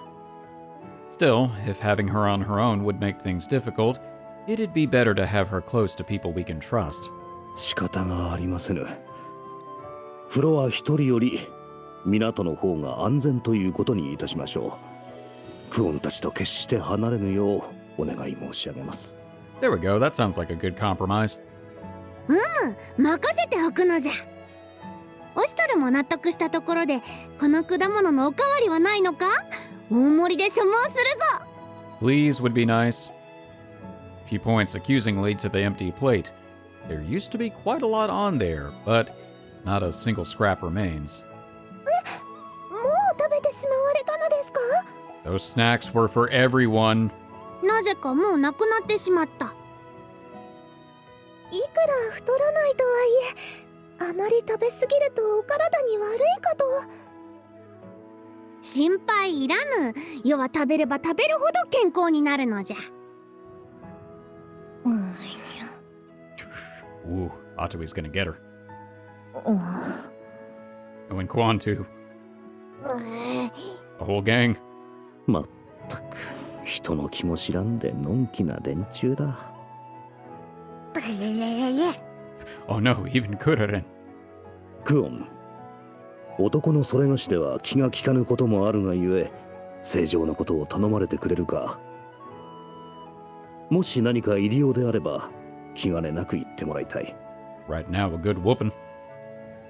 Still, if having her on her own would make things difficult, it'd be better to have her close to people we can trust. 仕方がありませぬ。風呂は一人より港の方が安全ということにいたしましょう。クオンたちと決して離れぬようお願い申し上げます。 There we go. That sounds like a good compromise. 任せておくのじゃ。オシトルも納得したところで、この果物のおかわりはないのか？大盛りで所望するぞ。 Please would be nice. She points accusingly to the empty plate. There used to be quite a lot on there, but not a single scrap remains. もう食べてしまわれたのですか？ Those snacks were for everyone. なぜかもうなくなってしまった。いくら太らないとはいえ、あまり食べ過ぎるとお体に悪いかと。心配いらぬ。世は食べれば食べるほど健康になるのじゃ。Ooh, Atuy's gonna get her. Oh, and Kuon too. The whole gang. まったく人の気も知らんでのんきな連中だ。Oh no, even Kuraren. クオン。男のそれがしでは気が利かぬこともあるがゆえ、正常なことを頼まれてくれるか。もし何か入りようであれば気兼ねなく言ってもらいたい。 Right now, a good whooping.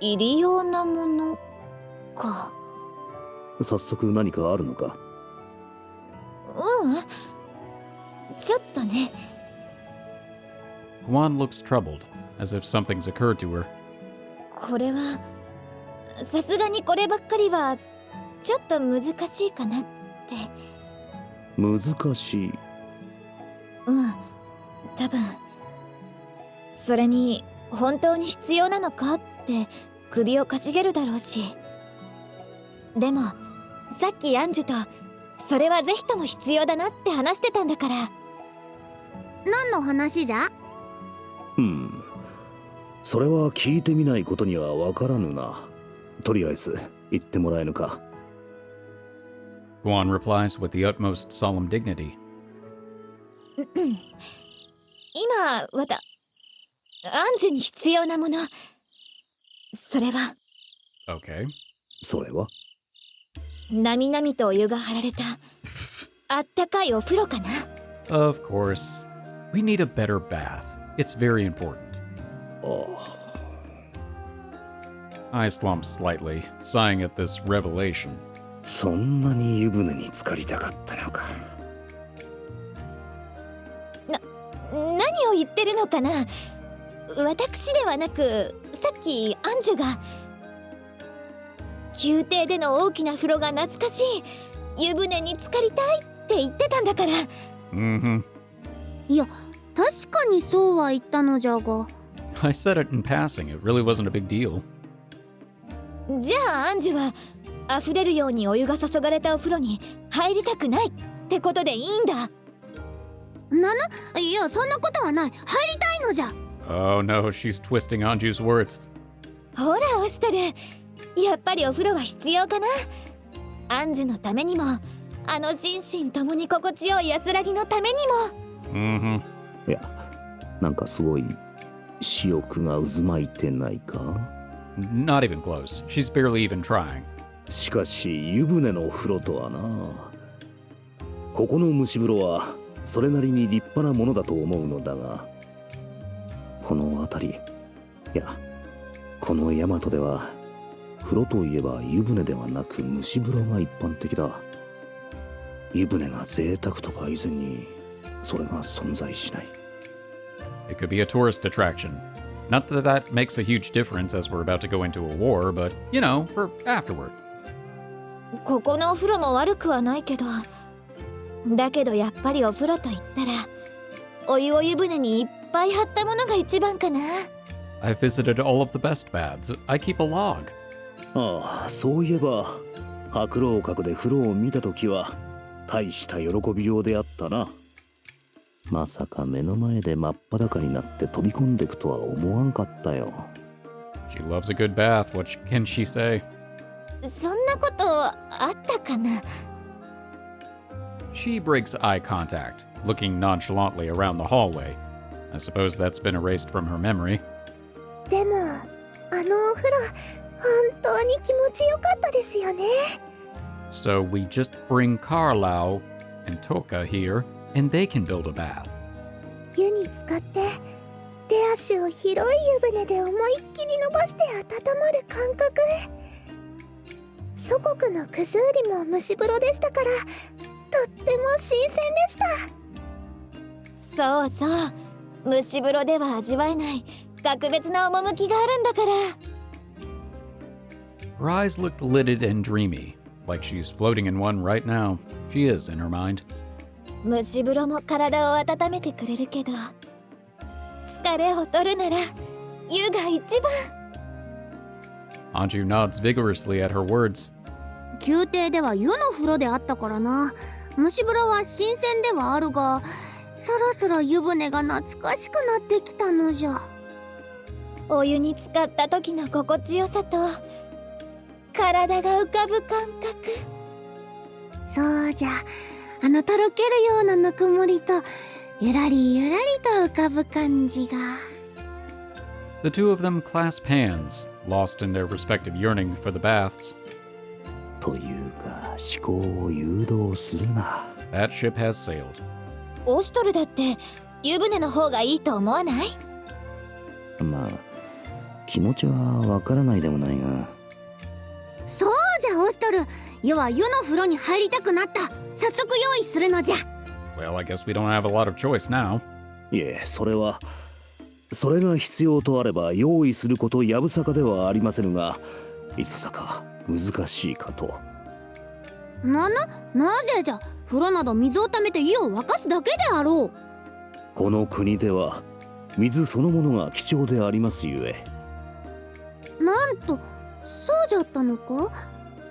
入りようなものか。早速何かあるのか？ちょっとね。Kuon looks troubled, as if something's occurred to her. これはさすがにこればっかりはちょっと難しいかなって。難しい。多分。それに本当に必要なのかって首をかしげるだろうし。でもさっきアンジュとそれはぜひとも必要だなって話してたんだから。何の話じゃ？それは聞いてみないことにはわからぬな。とりあえず言ってもらえぬか？ Kuon replies with the utmost solemn dignity. 今アンジュに必要なもの、それは Okay. それは？なみなみとお湯が張られたあったかいお風呂かな。 Of course. We need a better bath. It's very important. I slump slightly, sighing at this revelation. そんなに湯船に浸かりたかったのか？何を言ってるのかな。私ではなくさっきアンジュが宮廷での大きな風呂が懐かしい、湯船に浸かりたいって言ってたんだから。いや確かにそうは言ったのじゃが。 I said it in passing. It really wasn't a big deal. じゃあアンジュは溢れるようにお湯が注がれたお風呂に入りたくないってことでいいんだ。いやそんなことはない。入りたいのじゃ。 Oh no, she's twisting Anju's words. ほらオシトル、やっぱりお風呂は必要かな。アンジュのためにも心身ともに心地よい安らぎのためにも。いや、なんかすごい私欲が渦巻いてないか？ Not even close. She's barely even trying. しかし湯船のお風呂とはな。ここの蒸し風呂はそれなりに立派なものだと思うのだが、この辺り、いやこの大和では風呂といえば湯船ではなく蒸し風呂が一般的だ。湯船が贅沢とか以前にそれが存在しない。 It could be a tourist attraction. Not that that makes a huge difference as we're about to go into a war, but, you know, for afterward. ここのお風呂も悪くはないけど、だけどやっぱりお風呂と言ったらお湯を湯船にいっぱい張ったものが一番かな。 I've visited all of the best baths. I keep a log. ああ、そういえば白老閣で風呂を見たときは大した喜びようであったな。まさか目の前で真っ裸になって飛び込んでくとは思わんかったよ。 She loves a good bath. What can she say? そんなことあったかな。 She breaks eye contact, looking nonchalantly around the hallway. I suppose that's been erased from her memory. でもお風呂本当に気持ちよかったですよね。 So we just bring Carlisle and Toka here, and they can build a bath. 湯に浸かって手足を広い湯船で思いっきり伸ばして温まる感覚。祖国のクズーリも蒸し風呂でしたからとっても新鮮でした。そうそう、蒸し風呂では味わえない格別な趣があるんだから。 Her eyes look lidded and dreamy, like she's floating in one right now. She is in her mind. 蒸し風呂も体を温めてくれるけど、疲れを取るなら湯が一番。 Anju nods vigorously at her words. 宮廷では湯の風呂であったからな。蒸し風呂は新鮮ではあるが、そろそろ湯船が懐かしくなってきたのじゃ。お湯に浸かった時の心地よさと体が浮かぶ感覚。そうじゃ、とろけるようなぬくもりとゆらりゆらりと浮かぶ感じが。 The two of them clasp hands, lost in their respective yearning for the baths. というか思考を誘導するな。 That ship has sailed. オストルだって湯船の方がいいと思わない？まあ気持ちはわからないでもないが。そうじゃオストル、湯は湯の風呂に入りたくなった。早速用意するのじゃ。 Well, I guess we don't have a lot of choice now. いえ、それが必要とあれば用意することやぶさかではありませぬが、いささか難しいかと。なぜじゃ。風呂など水をためて湯を沸かすだけであろう。この国では水そのものが貴重でありますゆえ。なんと、そうじゃったのか。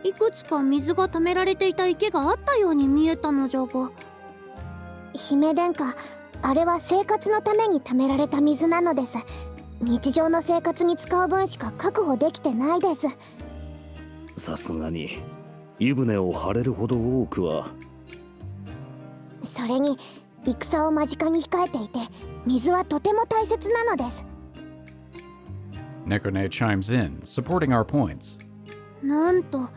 いくつか水がためられていた池があったように見えたのじゃが。姫殿下、あれは生活のためにためられた水なのです。日常の生活に使う分しか確保できてないです。さすがに湯船を張れるほど多くは。それに戦を間近に控えていて、水はとても大切なのです。Nekone chimes in, supporting our points. なんと、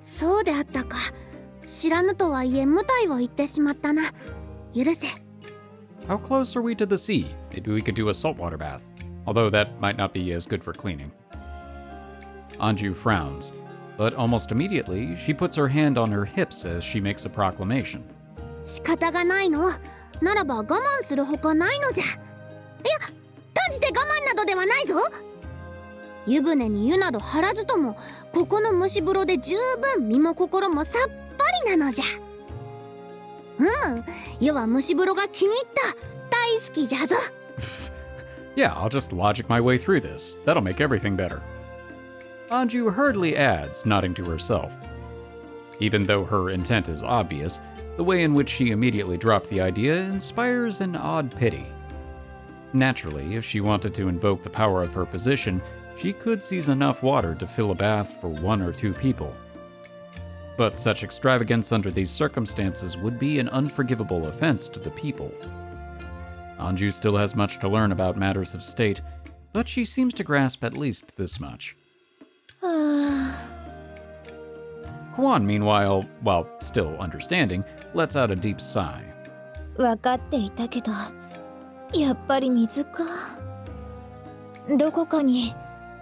そうであったか。知らぬとはいえ無体を言ってしまったな。許せ。 How close are we to the sea? Maybe we could do a saltwater bath. Although that might not be as good for cleaning. Anju frowns, but almost immediately she puts her hand on her hips as she makes a proclamation. 仕方がないの。ならば我慢するほかないのじゃ。いや、断じて我慢などではないぞ。湯船に湯など張らずとも、ここの蒸し風呂で十分身も心もさっぱりなのじゃ。湯は蒸し風呂が気に入った。大好きじゃぞ。Yeah, I'll just logic my way through this. That'll make everything better. Anju hurriedly adds, nodding to herself. Even though her intent is obvious, the way in which she immediately dropped the idea inspires an odd pity. Naturally, if she wanted to invoke the power of her position, she could seize enough water to fill a bath for 1 or 2 people. But such extravagance under these circumstances would be an unforgivable offense to the people. Anju still has much to learn about matters of state, but she seems to grasp at least this much. Kuon, meanwhile, while still understanding, lets out a deep sigh. 分かっていたけど、やっぱり水か。どこかに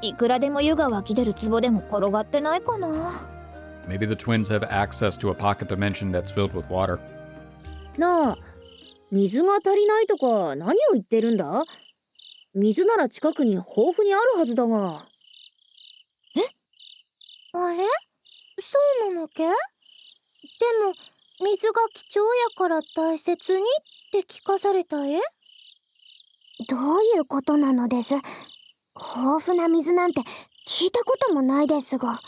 いくらでも湯が湧き出る壺でも転がってないかな。Maybe the twins have access to a pocket dimension that's filled with water. なあ、水が足りないとか何を言ってるんだ？水なら近くに豊富にあるはずだが。あれ、そうなのけ？でも水が貴重やから大切にって聞かされたえ？どういうことなのです？豊富な水なんて聞いたこともないですが。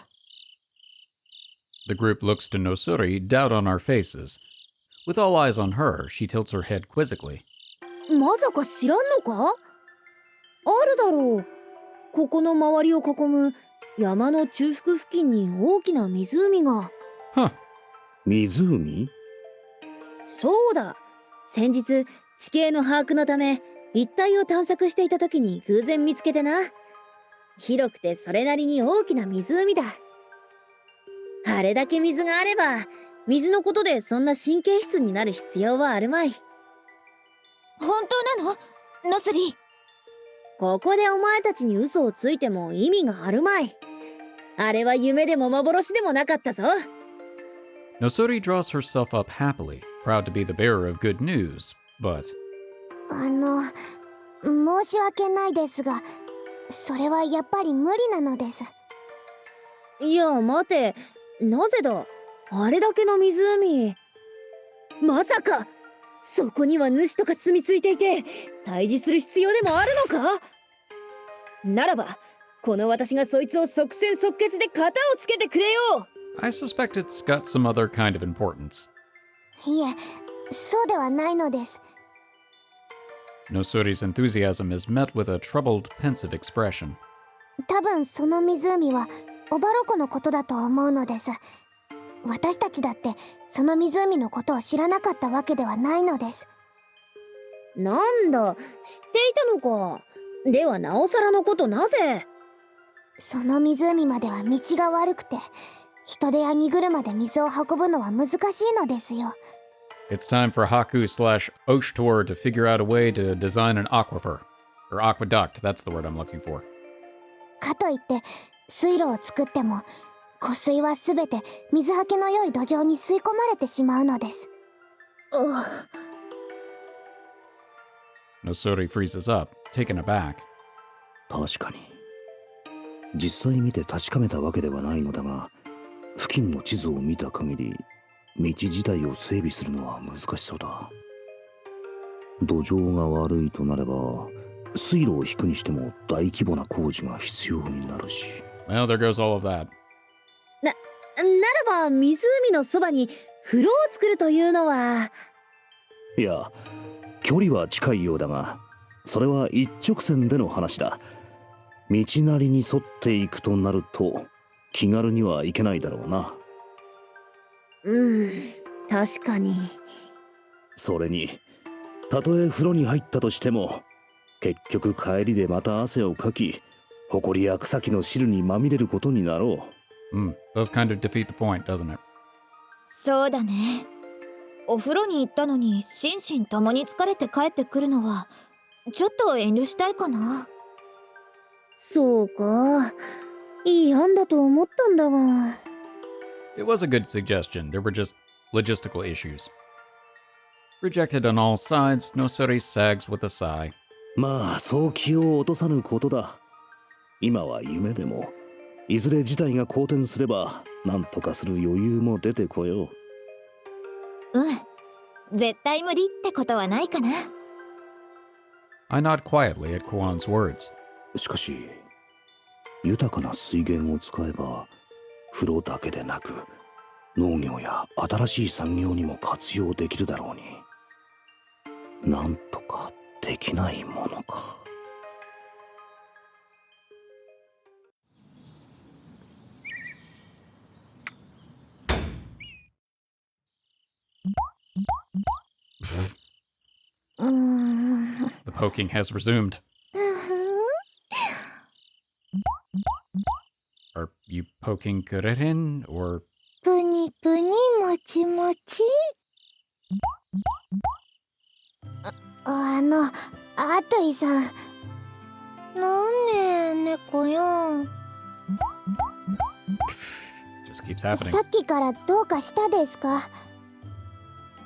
The group looks to Nosuri, doubt on our faces. With all eyes on her, she tilts her head quizzically. まさか知らんのか？あるだろう。ここの周りを囲む山の中腹付近に大きな湖が。Huh. 湖？そうだ。先日地形の把握のため一帯を探索していた時に偶然見つけてな。広くてそれなりに大きな湖だ。あれだけ水があれば水のことでそんな神経質になる必要はあるまい。本当なの？ノスリー。ここでお前たちに嘘をついても意味があるまい。あれは夢でも幻でもなかったぞ。Nosuri draws herself up happily, proud to be the bearer of good news, but... 申し訳ないですが、それはやっぱり無理なのです。いや、待て。なぜだ？あれだけの湖。まさかそこには主とか住み着いていて対峙する必要でもあるのか？ならばこの私がそいつを即戦即決で型をつけてくれよ。 I suspect it's got some other kind of importance. いえ、そうではないのです。Nosuri's enthusiasm is met with a troubled, pensive expression. 多分その湖はオバロ湖のことだと思うのです。私たちだってその湖のことを知らなかったわけではないのです。なんだ、知っていたのか。ではなおさらのことなぜ？その湖までは道が悪くて、人手や荷車で水を運ぶのは難しいのですよ。It's time for Haku slash Oshtor to figure out a way to design an aquifer. Or aqueduct, that's the word I'm looking for. かといって水路を作っても湖水はすべて水はけの良い土壌に吸い込まれてしまうのです。Nosori freezes up, taken aback. 確かに。実際見て確かめたわけではないのだが、付近の地図を見た限り、道自体を整備するのは難しそうだ。土壌が悪いとなれば、水路を引くにしても大規模な工事が必要になるし。Well, there goes all of that. ならば湖のそばに風呂を作るというのは。いや、距離は近いようだが、それは一直線での話だ。道なりに沿っていくとなると、気軽には行けないだろうな。確かに。それに、たとえ風呂に入ったとしても、結局帰りでまた汗をかき、埃や草木の汁にまみれることになろう。Does kind of defeat the point, doesn't it? そうだね。お風呂に行ったのに心身ともに疲れて帰ってくるのはちょっと遠慮したいかな。そうか。いい案だと思ったんだが。It was a good suggestion. There were just logistical issues. Rejected on all sides, Nosori sags with a sigh. まあ、そう気を落とさぬことだ。今は夢でも、いずれ事態が好転すれば、なんとかする余裕も出てこよう。絶対無理ってことはないかな。I nod quietly at Kuon's words. しかし、豊かな水源を使えば、風呂だけでなく、農業や新しい産業にも活用できるだろうに。なんとかできないものか。The poking has resumed. Are you poking Kurerin, or...ぷにぷにもちもち。アトイさん。なんね猫よん。Just keeps happening. さっきからどうかしたですか？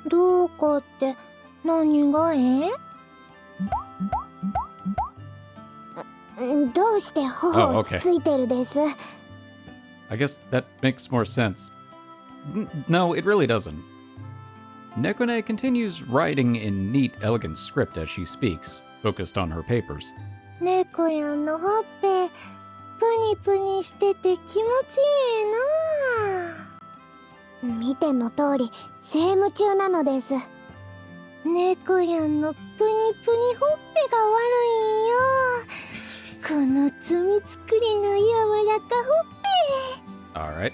どうかって何がどうして頬をつついてるです？ I guess that makes more sense. No, it really doesn't. Nekone continues writing in neat, elegant script as she speaks, focused on her papers. 猫やんのほっぺぷにぷにしてて気持ちいいな。見ての通り生夢中なのです。猫やんのぷにぷにほっぺが悪いんよ。この罪作りの柔らかほっぺ。 Alright.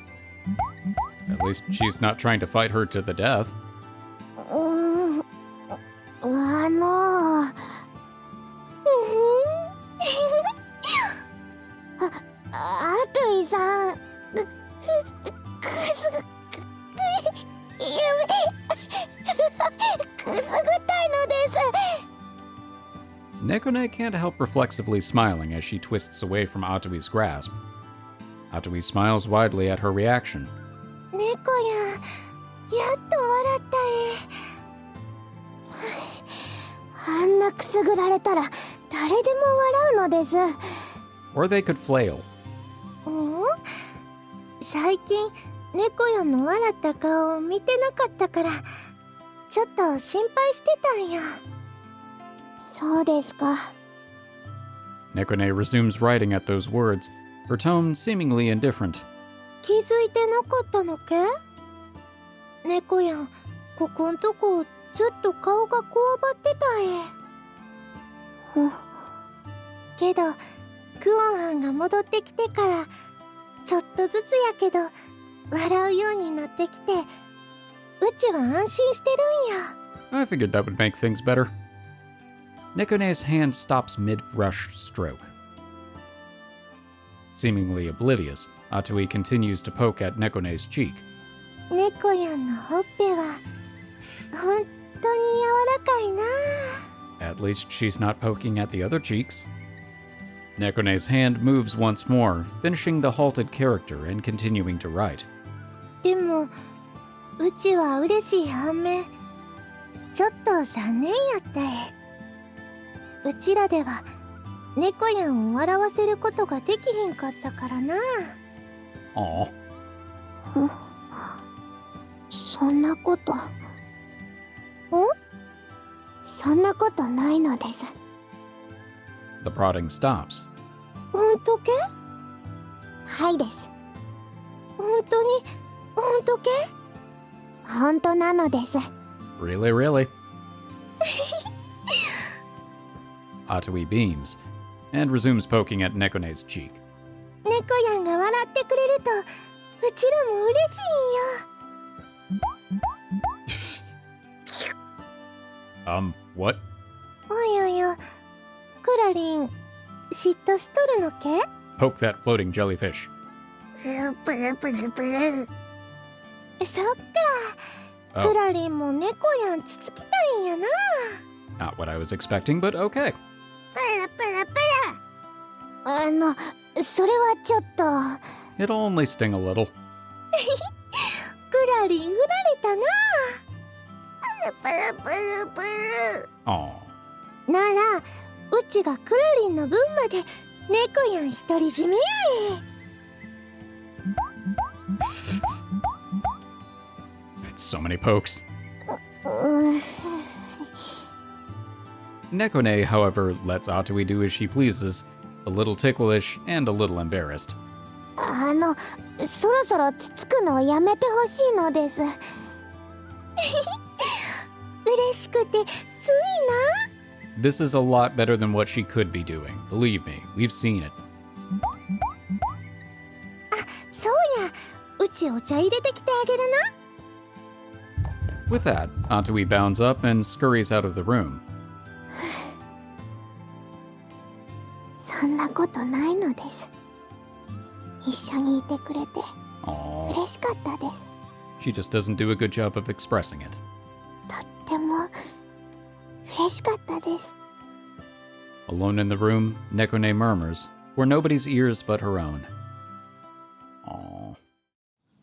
At least she's not trying to fight her to the death. アトイさん。くすぐったいのです。Nekone can't help reflexively smiling as she twists away from Atuy's grasp. Atui smiles widely at her reaction. 猫やん、やっと笑ったあんなくすぐられたら誰でも笑うのです。Or they could flail. 最近猫やんの笑った顔を見てなかったからちょっと心配してたんや。そうですか。 Nekone resumes writing at those words, her tone seemingly indifferent. 気づいてなかったのけ？猫やん、ここんとこずっと顔がこわばってたけどクオンはんが戻ってきてからちょっとずつやけど笑うようになってきてうちは安心してるんや。 I figured that would make things better. Nekone's hand stops mid-brush stroke. Seemingly oblivious, Atui continues to poke at Nekone's cheek. 猫やんのほっぺは本当に柔らかいな。 At least she's not poking at the other cheeks. Nekone's hand moves once more, finishing the halted character and continuing to write. でもうちは嬉しい反面ちょっと残念やったうちらでは猫やんを笑わせることができひんかったからな。 Aw. そんなこと。そんなことないのです。 The prodding stops. 本当け？はいです。本当け？本当なのです。 Really, really? Atuy beams and resumes poking at Nekone's cheek. 猫やんが笑ってくれるとうちらも嬉しいんよ。 What? おいおいお、クラリン嫉妬しとるのけ？ Poke that floating jellyfish. そっか、 Oh, クラリンも猫やんつつきたいんやな。 not what I was expecting, but okay. それはちょっと。 It'll only sting a little. クラリン振られたな。 Aw. ならうちがクラリンの分まで猫やん独り占めやIt's so many pokes. うん。 Nekone, however, lets Atuy do as she pleases, a little ticklish and a little embarrassed. そろそろつつくのをやめてほしいのです。嬉しくてつい This is a lot better than what she could be doing. Believe me, we've seen it. な。そうや、うちお茶入れてきてあげるな。 With that, Atuy bounds up and scurries out of the room. そんなことないのです。一緒にいてくれて Aww. 嬉しかったです。 She just doesn't do a good job of expressing it. とっても嬉しかったです。 Alone in the room, Nekone murmurs, for nobody's ears but her own. Aww.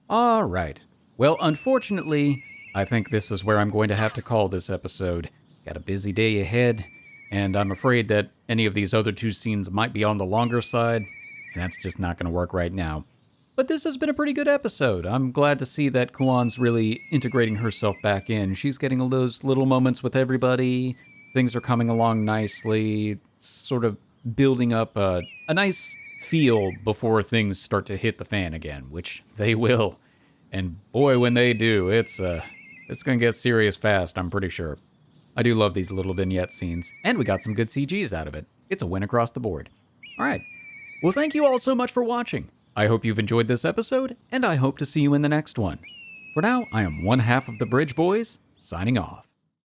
Alright. Well, unfortunately, I think this is where I'm going to have to call this episode. Got a busy day ahead, and I'm afraid that any of these other two scenes might be on the longer side, and that's just not going to work right now. But this has been a pretty good episode. I'm glad to see that Kuon's really integrating herself back in. She's getting those little moments with everybody. Things are coming along nicely, sort of building up a nice feel before things start to hit the fan again, which they will. And boy, when they do, it's going to get serious fast, I'm pretty sure. I do love these little vignette scenes, and we got some good CGs out of it. It's a win across the board. All right. Well, thank you all so much for watching. I hope you've enjoyed this episode, and I hope to see you in the next one. For now, I am one half of the Bridge Boys, signing off.